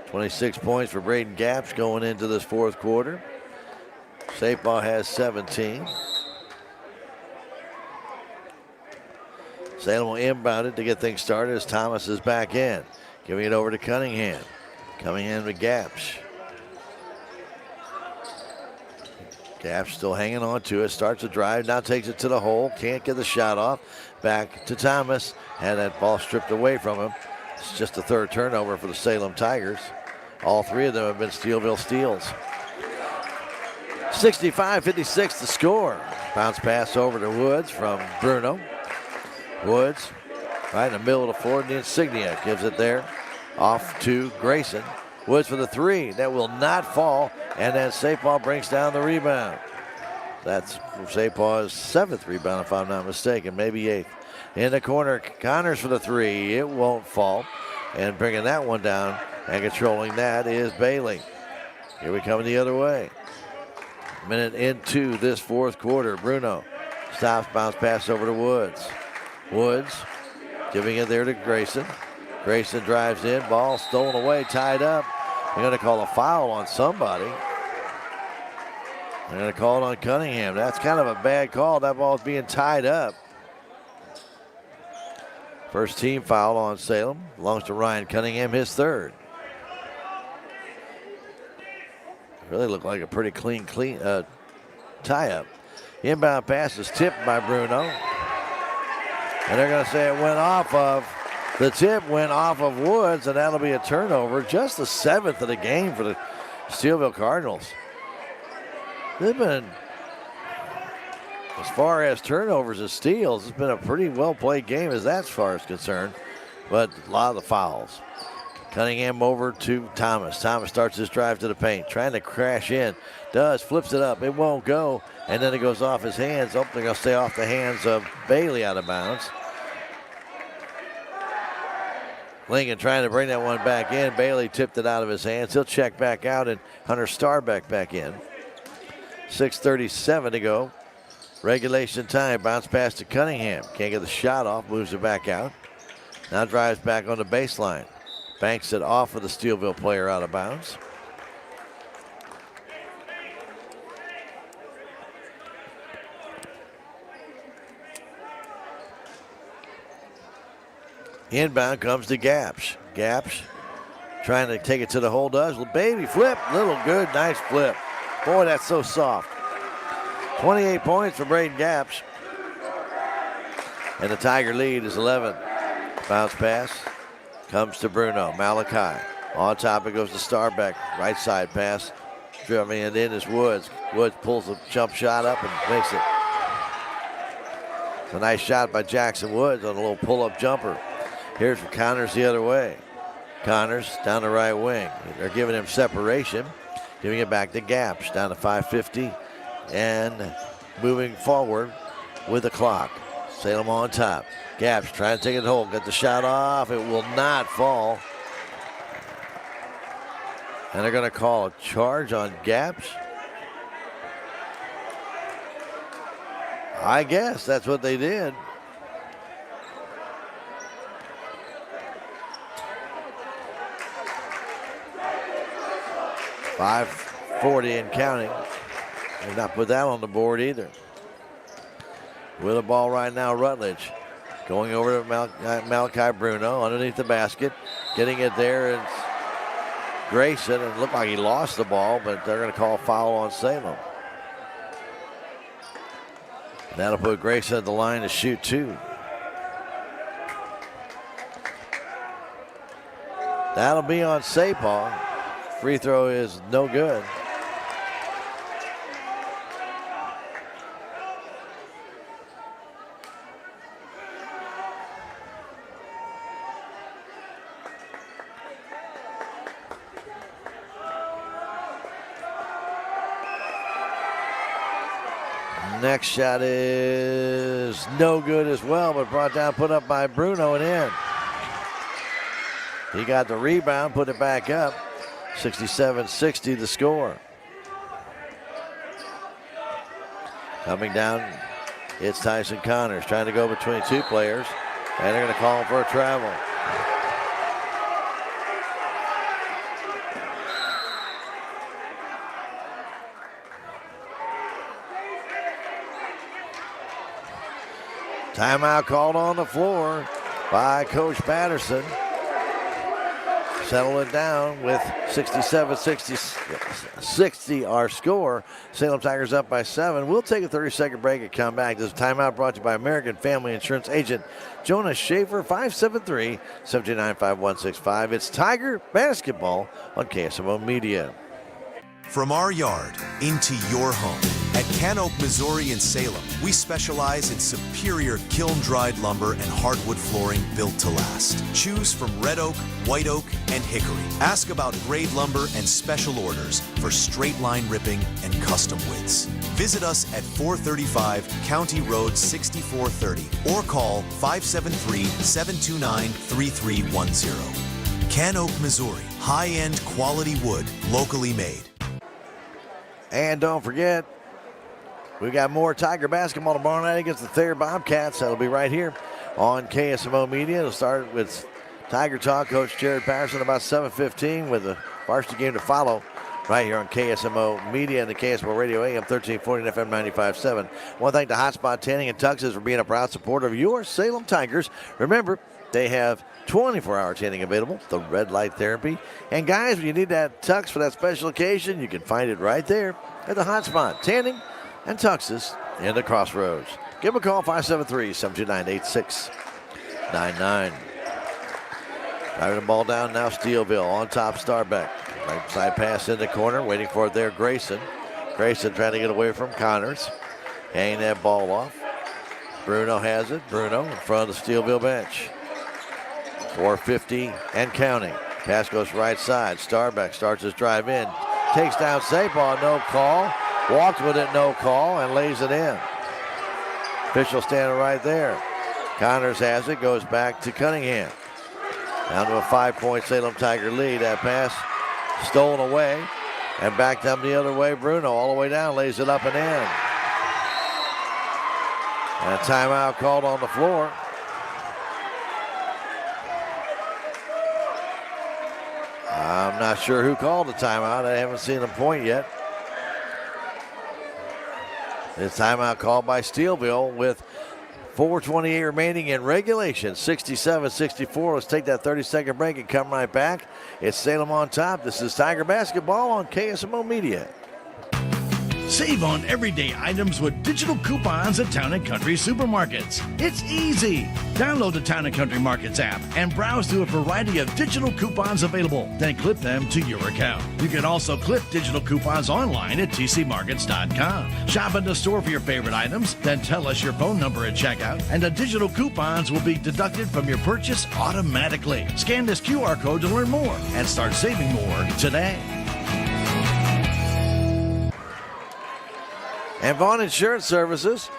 26 points for Braden Gaps going into this fourth quarter. Sapal has 17. Salem will inbound it to get things started as Thomas is back in. Giving it over to Cunningham. Cunningham to Gaps. Gaps still hanging on to it. Starts to drive. Now takes it to the hole. Can't get the shot off. Back to Thomas. Had that ball stripped away from him. It's just the third turnover for the Salem Tigers. All three of them have been Steelviile steals. 65-56 the score. Bounce pass over to Woods from Bruno. Woods right in the middle of the floor. The insignia gives it there. Off to Grayson. Woods for the three. That will not fall. And then Sapal brings down the rebound. That's Sapal's 7th rebound, if I'm not mistaken. Maybe 8th. In the corner, Connors for the three. It won't fall. And bringing that one down and controlling that is Bailey. Here we come the other way. Minute into this fourth quarter. Bruno stops, bounce pass over to Woods. Woods giving it there to Grayson. Grayson drives in, ball stolen away, tied up. They're going to call a foul on somebody. They're going to call it on Cunningham. That's kind of a bad call. That ball's being tied up. First team foul on Salem. Belongs to Ryan Cunningham, his third. Really looked like a pretty clean tie-up. Inbound pass is tipped by Bruno. And they're going to say it went off of, the tip went off of Woods, and that'll be a turnover. Just the 7th of the game for the Steelviile Cardinals. They've been, as far as turnovers and steals, it's been a pretty well-played game as that far as concerned, but a lot of the fouls. Cunningham over to Thomas. Thomas starts his drive to the paint, trying to crash in. Does, flips it up. It won't go, and then it goes off his hands. Oh, they're going to stay off the hands of Bailey out of bounds. Lincoln trying to bring that one back in. Bailey tipped it out of his hands. He'll check back out, and Hunter Starbeck back in. 6:37 to go. Regulation time. Bounce pass to Cunningham. Can't get the shot off. Moves it back out. Now drives back on the baseline. Banks it off of the Steelviile player out of bounds. Inbound comes to Gaps. Gaps trying to take it to the hole. Does. Baby flip. Little good. Nice flip. Boy, that's so soft. 28 points for Braden Gaps. And the Tiger lead is 11. Bounce pass comes to Bruno. Malachi. On top it goes to Starbeck. Right side pass. Driving it in is Woods. Woods pulls a jump shot up and makes it. It's a nice shot by Jackson Woods on a little pull-up jumper. Here's for Connors the other way. Connors down the right wing. They're giving him separation. Giving it back to Gaps. Down to 5:50. And moving forward with the clock. Salem on top. Gaps trying to take it home. Get the shot off. It will not fall. And they're going to call a charge on Gaps. I guess that's what they did. .540 and counting. They've not put that on the board either. With the ball right now, Rutledge. Going over to Malachi Bruno underneath the basket. Getting it there is Grayson. It looked like he lost the ball, but they're going to call foul on Salem. That'll put Grayson at the line to shoot two. That'll be on Sapal. Free throw is no good. Next shot is no good as well, but brought down, put up by Bruno and in. He got the rebound, put it back up. 67-60 the score. Coming down, it's Tyson Connors trying to go between two players, and they're going to call him for a travel. Timeout called on the floor by Coach Patterson. Settle it down with 67-60 our score. Salem Tigers up by 7. We'll take a 30-second break and come back. This timeout brought to you by American Family Insurance Agent Jonas Schaefer, 573-729-5165. It's Tiger Basketball on KSMO Media. From our yard into your home. At Can Oak, Missouri in Salem, we specialize in superior kiln-dried lumber and hardwood flooring built to last. Choose from red oak, white oak, and hickory. Ask about grade lumber and special orders for straight line ripping and custom widths. Visit us at 435 County Road 6430 or call 573-729-3310. Can Oak, Missouri. High-end quality wood, locally made. And don't forget, we got more Tiger basketball tomorrow night against the Thayer Bobcats. That'll be right here on KSMO Media. It'll start with Tiger Talk, Coach Jared Patterson, about 7:15 with a varsity game to follow right here on KSMO Media and the KSMO Radio AM 1340 and FM 95.7. I want to thank the Hotspot Tanning and Tuxes for being a proud supporter of your Salem Tigers. Remember, they have 24-hour tanning available, the red light therapy. And guys, when you need that tux for that special occasion, you can find it right there at the Hotspot Tanning and Tuxes in the Crossroads. Give them a call, 573-729-8699. Driving the ball down now, Steelviile on top, Starbeck. Right side pass in the corner, waiting for it there, Grayson. Grayson trying to get away from Connors. Hanging that ball off. Bruno has it. Bruno in front of the Steelviile bench. 4:50 and counting. Pass goes right side. Starbeck starts his drive in. Takes down Sapal, no call. Walks with it, no call, and lays it in. Official standing right there. Connors has it, goes back to Cunningham. Down to a 5-point Salem Tiger lead. That pass stolen away. And back down the other way, Bruno all the way down, lays it up and in. And a timeout called on the floor. I'm not sure who called the timeout. I haven't seen them point yet. This timeout called by Steelviile with 4:28 remaining in regulation. 67-64. Let's take that 30-second break and come right back. It's Salem on top. This is Tiger Basketball on KSMO Media. Save on everyday items with digital coupons at Town & Country Supermarkets. It's easy. Download the Town & Country Markets app and browse through a variety of digital coupons available. Then clip them to your account. You can also clip digital coupons online at tcmarkets.com. Shop in the store for your favorite items, then tell us your phone number at checkout, and the digital coupons will be deducted from your purchase automatically. Scan this QR code to learn more and start saving more today. And Vaughn Insurance Services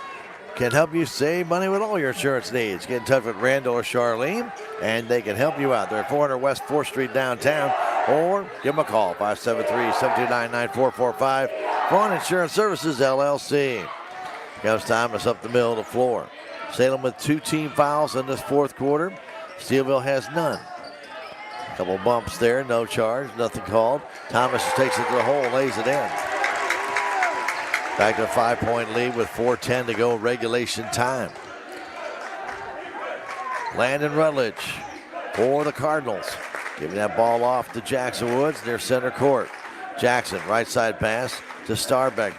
can help you save money with all your insurance needs. Get in touch with Randall or Charlene, and they can help you out. They're at 400 West 4th Street downtown, or give them a call, 573-729-9445. Vaughn Insurance Services, LLC. Comes Thomas up the middle of the floor. Salem with 2 team fouls in this fourth quarter. Steelviile has none. A couple bumps there, no charge, nothing called. Thomas takes it to the hole, lays it in. Back to a 5-point lead with 4:10 to go regulation time. Landon Rutledge for the Cardinals. Giving that ball off to Jackson Woods near center court. Jackson, right side pass to Starbeck.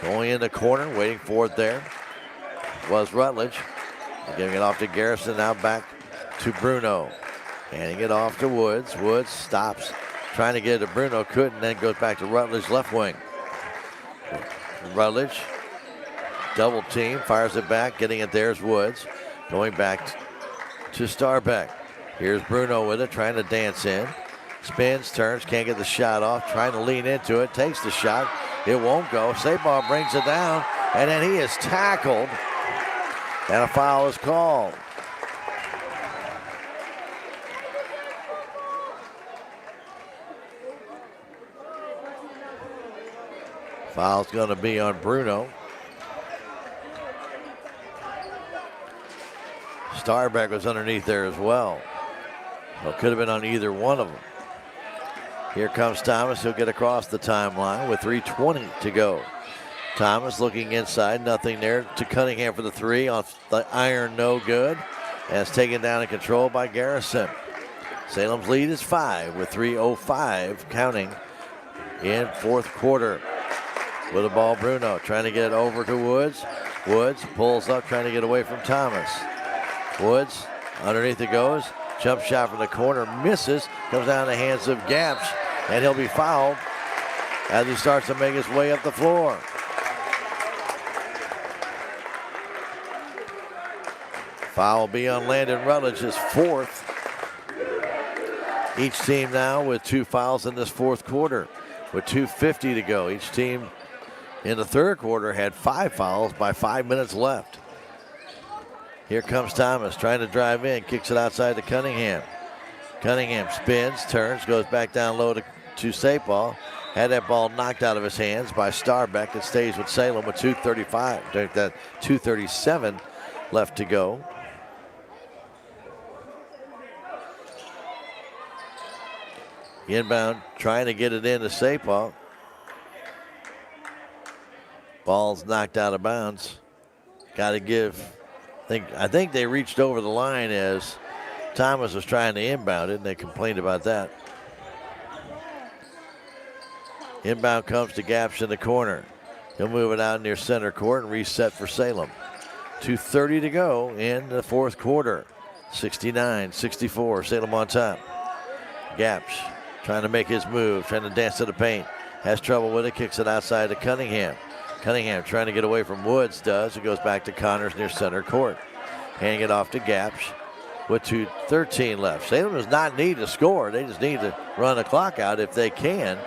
Going in the corner, waiting for it there was Rutledge. Giving it off to Garrison, now back to Bruno. Handing it off to Woods. Woods stops, trying to get it to Bruno, couldn't, then goes back to Rutledge, left wing. Rutledge, double team, fires it back, getting it there's Woods. Going back to Starbeck. Here's Bruno with it, trying to dance in. Spins, turns, can't get the shot off, trying to lean into it, takes the shot. It won't go. Sabal brings it down, and then he is tackled, and a foul is called. Foul's going to be on Bruno. Starbeck was underneath there as well. So it could have been on either one of them. Here comes Thomas. He'll get across the timeline with 3:20 to go. Thomas looking inside. Nothing there to Cunningham for the three. Off the iron, no good. And it's taken down and controlled by Garrison. Salem's lead is 5 with 3:05 counting in fourth quarter. With the ball, Bruno trying to get it over to Woods. Woods pulls up, trying to get away from Thomas. Woods, underneath it goes. Jump shot from the corner, misses. Comes down the hands of Gapsch, and he'll be fouled as he starts to make his way up the floor. Foul will be on Landon Rutledge, his fourth. Each team now with 2 fouls in this fourth quarter with 2:50 to go. Each team in the third quarter had 5 fouls by 5 minutes left. Here comes Thomas trying to drive in, kicks it outside to Cunningham. Cunningham spins, turns, goes back down low to Sapal. Had that ball knocked out of his hands by Starbeck. It stays with Salem with 2:37 left to go. Inbound, trying to get it into Sapal. Ball's knocked out of bounds. Got to give. I think they reached over the line as Thomas was trying to inbound it, and they complained about that. Inbound comes to Gapsch in the corner. He'll move it out near center court and reset for Salem. 2:30 to go in the fourth quarter. 69-64, Salem on top. Gapsch trying to make his move, trying to dance to the paint. Has trouble with it, kicks it outside to Cunningham. Cunningham trying to get away from Woods does. It goes back to Connors near center court. Handing it off to Gapsch with 2:13 left. Salem does not need to score. They just need to run the clock out if they can.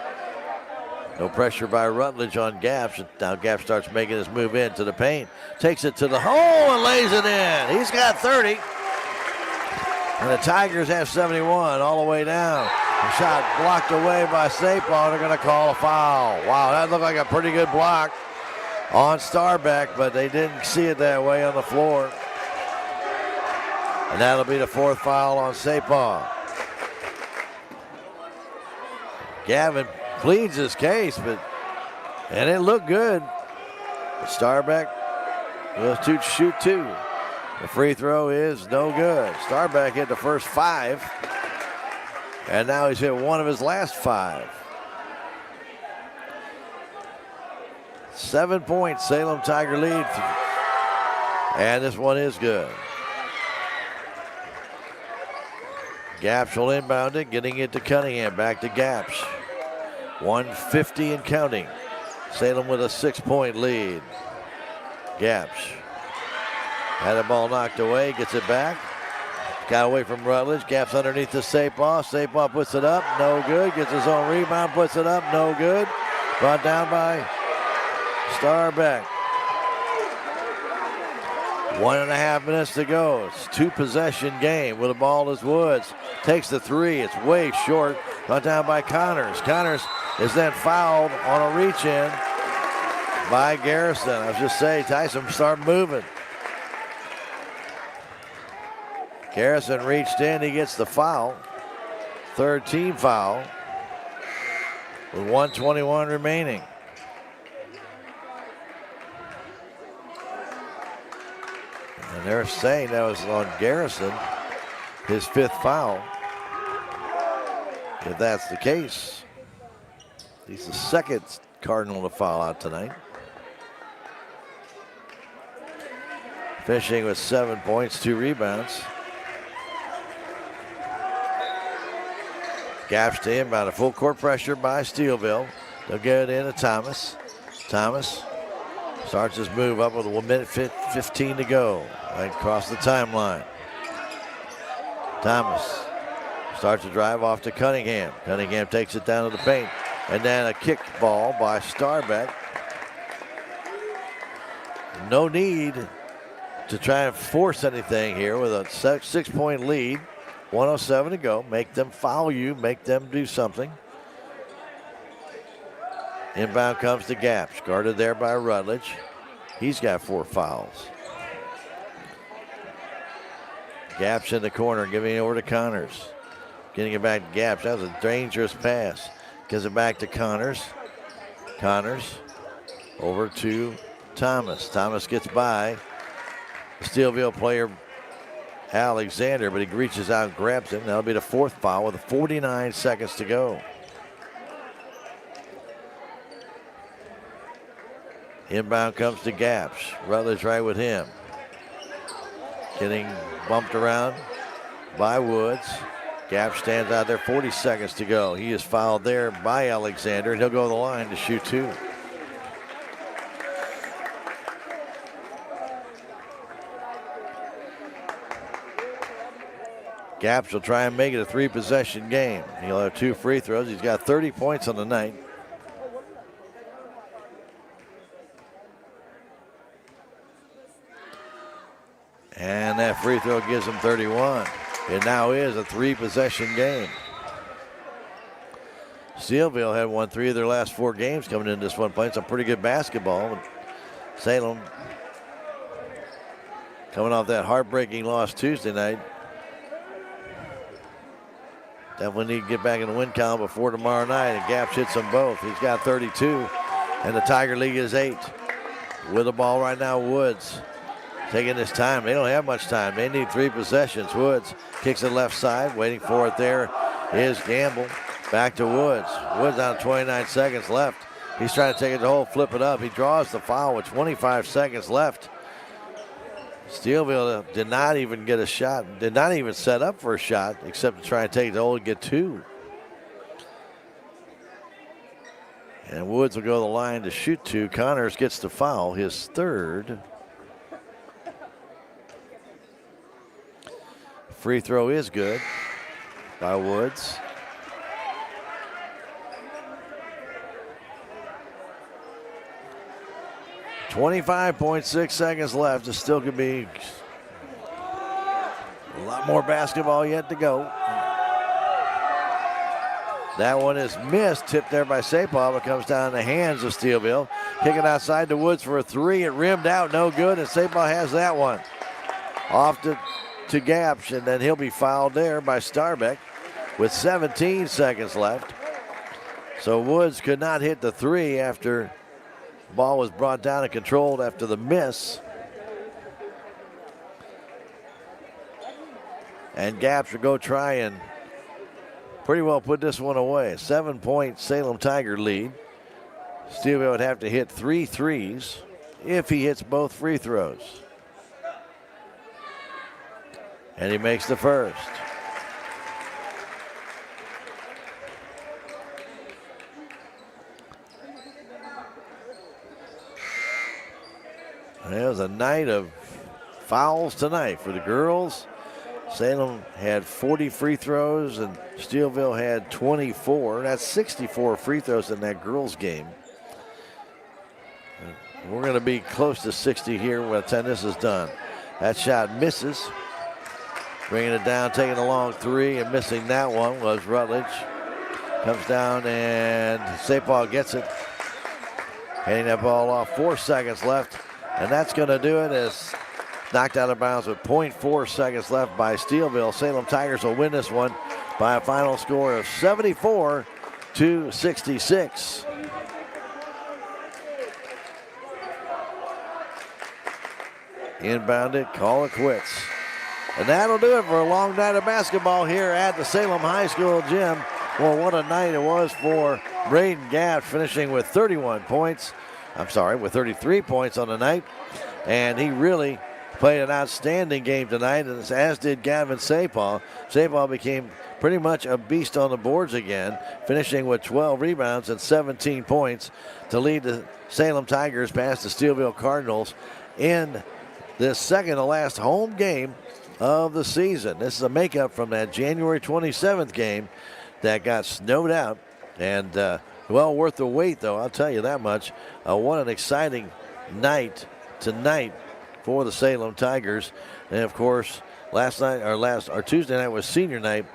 No pressure by Rutledge on Gapsch. Now Gapsch starts making his move into the paint. Takes it to the hole and lays it in. He's got 30. And the Tigers have 71 all the way down. The shot blocked away by Sapal. They're going to call a foul. Wow, that looked like a pretty good block on Starbeck, but they didn't see it that way on the floor. And that'll be the 4th foul on Sapal. Gavin pleads his case, and it looked good. But Starbeck will shoot 2. The free throw is no good. Starbeck hit the first 5, and now he's hit one of his last 5. 7 points, Salem Tiger lead. And this one is good. Gapsch will inbound it, getting it to Cunningham. Back to Gapsch. 150 and counting. Salem with a 6-point lead. Gapsch had the ball knocked away, gets it back. Got away from Rutledge. Gapsch underneath the Sapal. Sapal puts it up, no good. Gets his own rebound, puts it up, no good. Brought down by Starbeck. 1.5 minutes to go. It's 2-possession game with the ball is Woods. Takes the 3. It's way short. Brought down by Connors. Connors is then fouled on a reach-in by Garrison. I was just saying, Tyson, start moving. Garrison reached in. He gets the foul. 3rd team foul with 1:21 remaining. And they're saying that was on Garrison, his 5th foul. If that's the case, he's the 2nd Cardinal to foul out tonight. Finishing with 7 points, 2 rebounds. Gapsch to inbound, a full court pressure by Steelviile. They'll get it in to Thomas. Thomas starts his move up with 1:15 to go. Right across the timeline. Thomas starts to drive off to Cunningham. Cunningham takes it down to the paint. And then a kick ball by Starbeck. no need to try and force anything here with a 6-point lead. 1:07 to go. Make them foul you. Make them do something. Inbound comes to Gaps. Guarded there by Rutledge. He's got 4 fouls. Gaps in the corner, giving it over to Connors. Getting it back to Gaps. That was a dangerous pass. Gives it back to Connors. Connors over to Thomas. Thomas gets by the Steelviile player Alexander, but he reaches out and grabs him. That'll be the 4th foul with 49 seconds to go. Inbound comes to Gaps. Rutledge right with him. Getting bumped around by Woods. Gaps stands out there, 40 seconds to go. He is fouled there by Alexander, and he'll go to the line to shoot 2. Gaps will try and make it a 3-possession game. He'll have 2 free throws. He's got 30 points on the night. And that free throw gives him 31. It now is a 3-possession game. Steelviile had won 3 of their last 4 games coming into this one, playing some pretty good basketball. Salem coming off that heartbreaking loss Tuesday night. Definitely need to get back in the win column before tomorrow night, and Gaps hits them both. He's got 32, and the Tiger League is 8. With the ball right now, Woods taking his time. They don't have much time. They need 3 possessions. Woods kicks it left side. Waiting for it there is Gamble. Back to Woods. Woods down 29 seconds left. He's trying to take it to the hole, flip it up. He draws the foul with 25 seconds left. Steelviile did not even get a shot, did not even set up for a shot, except to try and take it to the hole and get 2. And Woods will go to the line to shoot 2. Connors gets the foul, his 3rd. Free throw is good by Woods. .6 seconds left. It still could be a lot more basketball yet to go. That one is missed. Tipped there by Sapal. It comes down in the hands of Steelviile. Kicking outside to Woods for a 3. It rimmed out. No good. And Sapal has that one. Off to Gaps. And then he'll be fouled there by Starbeck with 17 seconds left. So Woods could not hit the 3 after ball was brought down and controlled after the miss. And Gaps will go try and pretty well put this one away. 7-point Salem Tiger lead. Steelviile would have to hit 3 threes if he hits both free throws. And he makes the first. It was a night of fouls tonight for the girls. Salem had 40 free throws and Steelviile had 24. That's 64 free throws in that girls game. We're going to be close to 60 here by the time this is done. That shot misses. Bringing it down, taking a long 3 and missing that one was Rutledge. Comes down and Sapal gets it. Handing that ball off. 4 seconds left. And that's going to do it as knocked out of bounds with .4 seconds left by Steelviile. Salem Tigers will win this one by a final score of 74-66. Inbounded, call it quits. And that'll do it for a long night of basketball here at the Salem High School gym. Well, what a night it was for Braden Gaps, finishing with 31 points. With 33 points on the night. And he really played an outstanding game tonight, and as did Gavin Sapal. Sapal became pretty much a beast on the boards again, finishing with 12 rebounds and 17 points to lead the Salem Tigers past the Steelviile Cardinals in this second to last home game of the season. This is a makeup from that January 27th game that got snowed out. And well worth the wait, though, I'll tell you that much. What an exciting night tonight for the Salem Tigers. And of course, Tuesday night was senior night.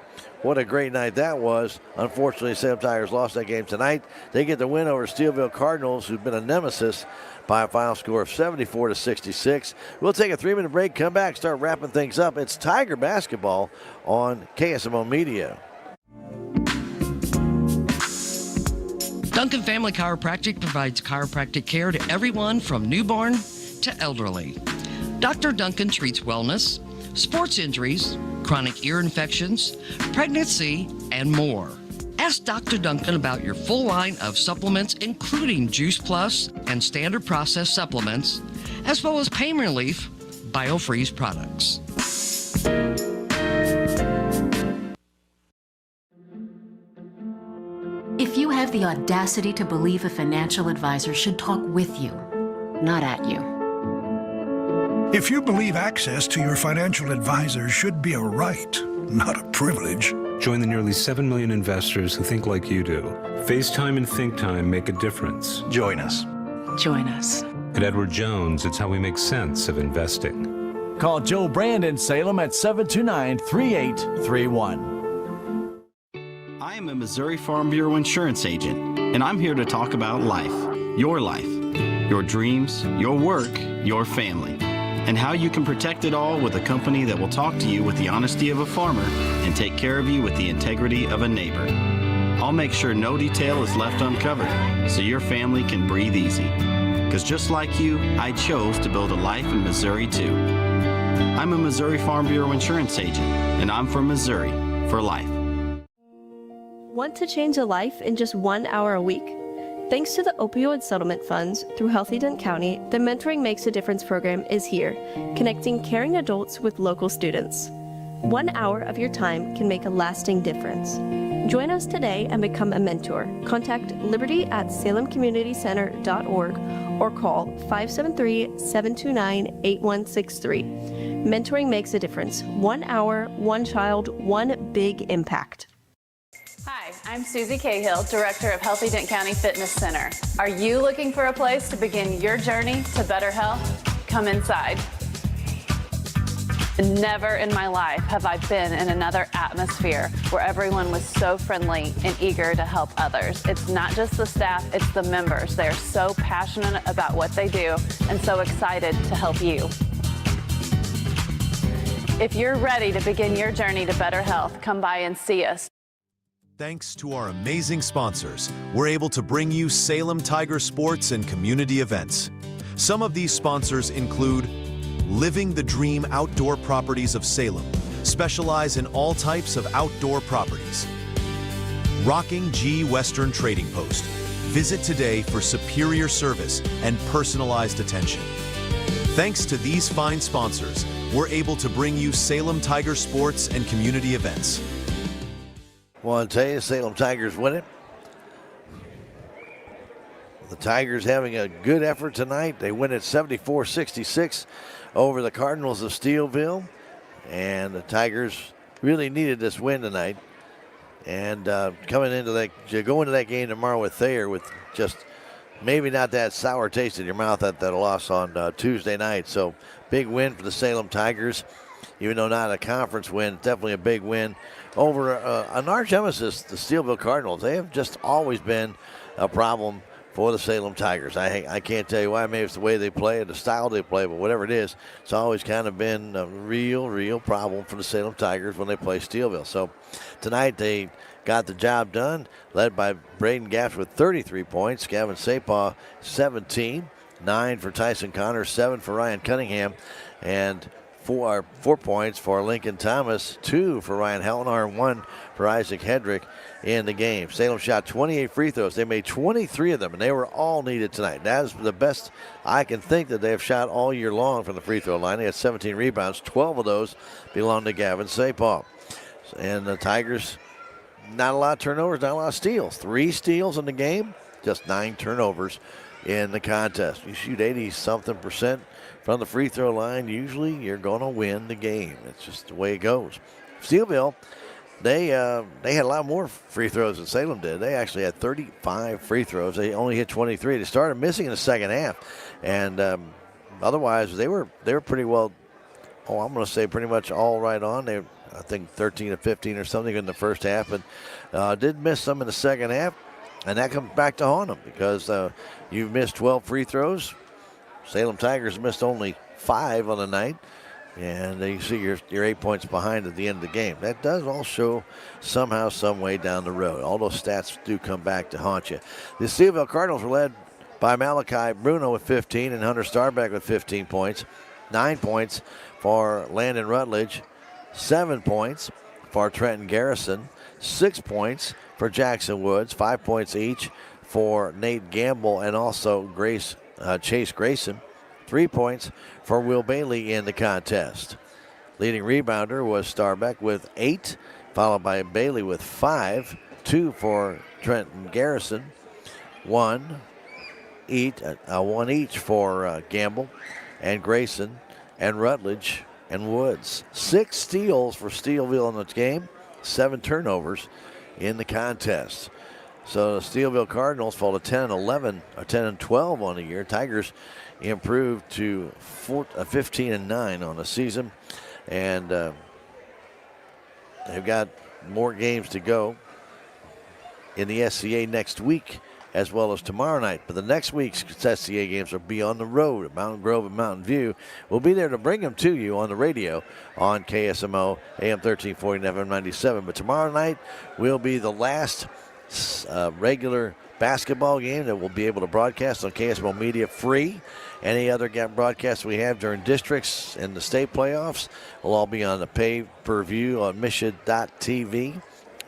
What a great night that was. Unfortunately, Salem Tigers lost that game tonight. They get the win over Steelviile Cardinals, who've been a nemesis, by a final score of 74-66. We'll take a 3-minute break, come back, start wrapping things up. It's Tiger basketball on KSMO Media. Duncan Family Chiropractic provides chiropractic care to everyone from newborn to elderly. Dr. Duncan treats wellness, sports injuries, chronic ear infections, pregnancy, and more. Ask Dr. Duncan about your full line of supplements, including Juice Plus and standard process supplements, as well as pain relief, BioFreeze products. If you have the audacity to believe a financial advisor should talk with you, not at you. If you believe access to your financial advisor should be a right, not a privilege. Join the nearly 7 million investors who think like you do. FaceTime and Think Time make a difference. Join us. Join us. At Edward Jones, it's how we make sense of investing. Call Joe Brand in Salem at 729-3831. I am a Missouri Farm Bureau insurance agent, and I'm here to talk about life, your dreams, your work, your family, and how you can protect it all with a company that will talk to you with the honesty of a farmer and take care of you with the integrity of a neighbor. I'll make sure no detail is left uncovered so your family can breathe easy. Because just like you, I chose to build a life in Missouri too. I'm a Missouri Farm Bureau insurance agent, and I'm from Missouri for life. Want to change a life in just 1 hour a week? Thanks to the opioid settlement funds through Healthy Dent County, the Mentoring Makes a Difference program is here, connecting caring adults with local students. 1 hour of your time can make a lasting difference. Join us today and become a mentor. Contact liberty@salemcommunitycenter.org or call 573-729-8163. Mentoring makes a difference. 1 hour, one child, one big impact. Hi, I'm Susie Cahill, Director of Healthy Dent County Fitness Center. Are you looking for a place to begin your journey to better health? Come inside. Never in my life have I been in another atmosphere where everyone was so friendly and eager to help others. It's not just the staff, it's the members. They are so passionate about what they do and so excited to help you. If you're ready to begin your journey to better health, come by and see us. Thanks to our amazing sponsors, we're able to bring you Salem Tiger sports and community events. Some of these sponsors include Living the Dream Outdoor Properties of Salem, specialize in all types of outdoor properties. Rocking G Western Trading Post, visit today for superior service and personalized attention. Thanks to these fine sponsors, we're able to bring you Salem Tiger sports and community events. Want to tell you, Salem Tigers win it. The Tigers having a good effort tonight. They win it 74-66 over the Cardinals of Steelviile. And the Tigers really needed this win tonight. And going into that game tomorrow with Thayer with just maybe not that sour taste in your mouth at that loss on Tuesday night. So big win for the Salem Tigers. Even though not a conference win, definitely a big win over an arch nemesis, the Steelviile Cardinals. They have just always been a problem for the Salem Tigers. I can't tell you why. Maybe it's the way they play, the style they play, but whatever it is, it's always kind of been a real problem for the Salem Tigers when they play Steelviile. So tonight they got the job done, led by Braden Gaps with 33 points, Gavin Sapaw 17, 9 for Tyson Connor, 7 for Ryan Cunningham, and 4 points for Lincoln Thomas, 2 for Ryan Hellenar, and 1 for Isaac Hedrick in the game. Salem shot 28 free throws. They made 23 of them, and they were all needed tonight. That is the best I can think that they have shot all year long from the free throw line. They had 17 rebounds. 12 of those belong to Gavin Sapaw. And the Tigers, not a lot of turnovers, not a lot of steals. 3 steals in the game, just 9 turnovers in the contest. You shoot 80-something% from the free throw line, usually you're going to win the game. It's just the way it goes. Steelviile, they had a lot more free throws than Salem did. They actually had 35 free throws. They only hit 23. They started missing in the second half, and otherwise, they were pretty well. Oh, I'm going to say pretty much all right on. They, I think 13 of 15 or something in the first half, but did miss some in the second half, and that comes back to haunt them because you've missed 12 free throws. Salem Tigers missed only 5 on the night, and you see you're 8 points behind at the end of the game. That does all show somehow, some way down the road. All those stats do come back to haunt you. The Steelviile Cardinals were led by Malachi Bruno with 15 and Hunter Starbeck with 15 points. 9 points for Landon Rutledge, 7 points for Trenton Garrison, 6 points for Jackson Woods, 5 points each for Nate Gamble and also Chase Grayson, 3 points for Will Bailey in the contest. Leading rebounder was Starbeck with 8, followed by Bailey with 5, 2 for Trenton Garrison, 1 each for Gamble and Grayson and Rutledge and Woods. 6 steals for Steelviile in the game, 7 turnovers in the contest. So the Steelviile Cardinals fall to 10-12 on the year. Tigers improved to 15-9 on the season, and they've got more games to go in the SCA next week, as well as tomorrow night. But the next week's SCA games will be on the road at Mountain Grove and Mountain View. We'll be there to bring them to you on the radio on KSMO AM 1340 and FM 97. But tomorrow night will be the last regular basketball game that we'll be able to broadcast on KSMO Media free. Any other broadcasts we have during districts and the state playoffs will all be on the pay-per-view on Mission.tv.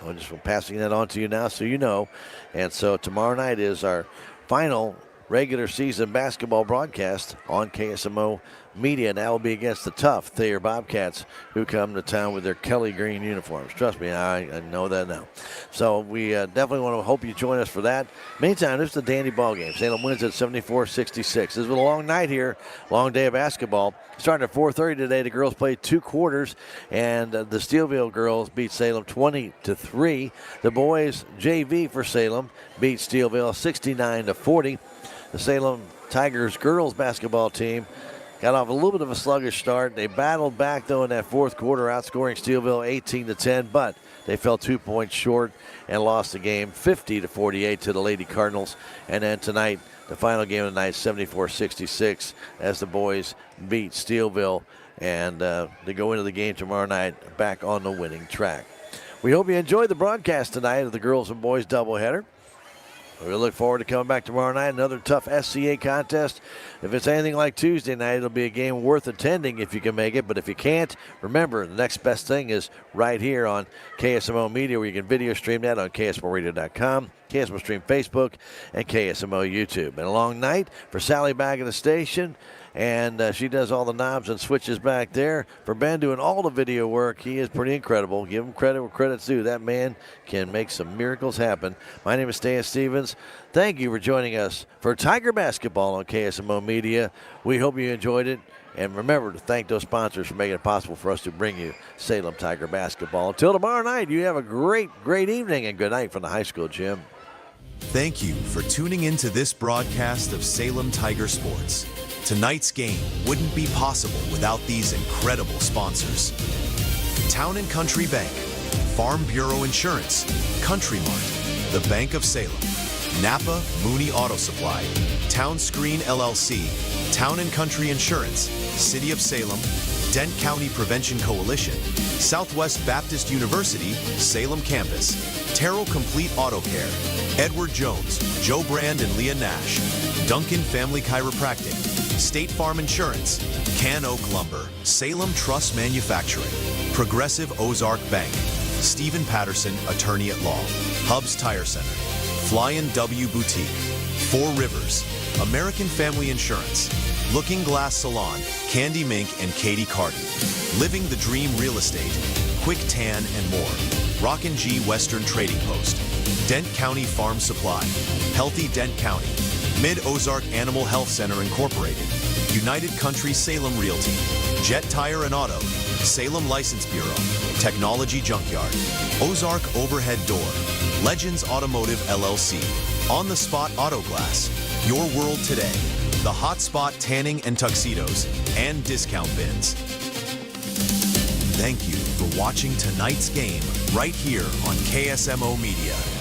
I'm just passing that on to you now so you know. And so tomorrow night is our final regular season basketball broadcast on KSMO Media, and that will be against the tough Thayer Bobcats, who come to town with their Kelly green uniforms. Trust me, I know that now. So we definitely want to hope you join us for that. Meantime, this is the dandy ball game. Salem wins at 74-66. This was a long night here, long day of basketball. Starting at 4:30 today, the girls played 2 quarters, and the Steelviile girls beat Salem 20-3. The boys JV for Salem beat Steelviile 69-40. The Salem Tigers girls basketball team got off a little bit of a sluggish start. They battled back, though, in that fourth quarter, outscoring Steelviile 18-10, but they fell 2 points short and lost the game 50-48 to the Lady Cardinals. And then tonight, the final game of the night, 74-66, as the boys beat Steelviile, and they go into the game tomorrow night back on the winning track. We hope you enjoyed the broadcast tonight of the girls and boys doubleheader. We look forward to coming back tomorrow night, another tough SCA contest. If it's anything like Tuesday night, it'll be a game worth attending if you can make it. But if you can't, remember, the next best thing is right here on KSMO Media, where you can video stream that on KSMORadio.com, KSMO Stream Facebook, and KSMO YouTube. And a long night for Sally back at the station. And she does all the knobs and switches back there. For Ben doing all the video work, he is pretty incredible. Give him credit where credit's due. That man can make some miracles happen. My name is Stan Stevens. Thank you for joining us for Tiger Basketball on KSMO Media. We hope you enjoyed it. And remember to thank those sponsors for making it possible for us to bring you Salem Tiger Basketball. Until tomorrow night, you have a great, great evening and good night from the high school gym. Thank you for tuning into this broadcast of Salem Tiger Sports. Tonight's game wouldn't be possible without these incredible sponsors. Town & Country Bank, Farm Bureau Insurance, Country Mart, the Bank of Salem, Napa Mooney Auto Supply, Town Screen LLC, Town & Country Insurance, City of Salem, Dent County Prevention Coalition, Southwest Baptist University, Salem Campus, Terrell Complete Auto Care, Edward Jones, Joe Brand and Leah Nash, Duncan Family Chiropractic, State Farm Insurance, Can Oak Lumber, Salem Truss Manufacturing, Progressive Ozark Bank, Stephen Patterson, Attorney at Law, Hubs Tire Center, Flyin' W Boutique, Four Rivers, American Family Insurance, Looking Glass Salon, Candy Mink and Katie Carden, Living the Dream Real Estate, Quick Tan and more, Rockin' G Western Trading Post, Dent County Farm Supply, Healthy Dent County, Mid-Ozark Animal Health Center Incorporated, United Country Salem Realty, Jet Tire and Auto, Salem License Bureau, Technology Junkyard, Ozark Overhead Door, Legends Automotive LLC, On the Spot Auto Glass, Your World Today, the Hotspot Tanning and Tuxedos, and discount bins. Thank you for watching tonight's game right here on KSMO Media.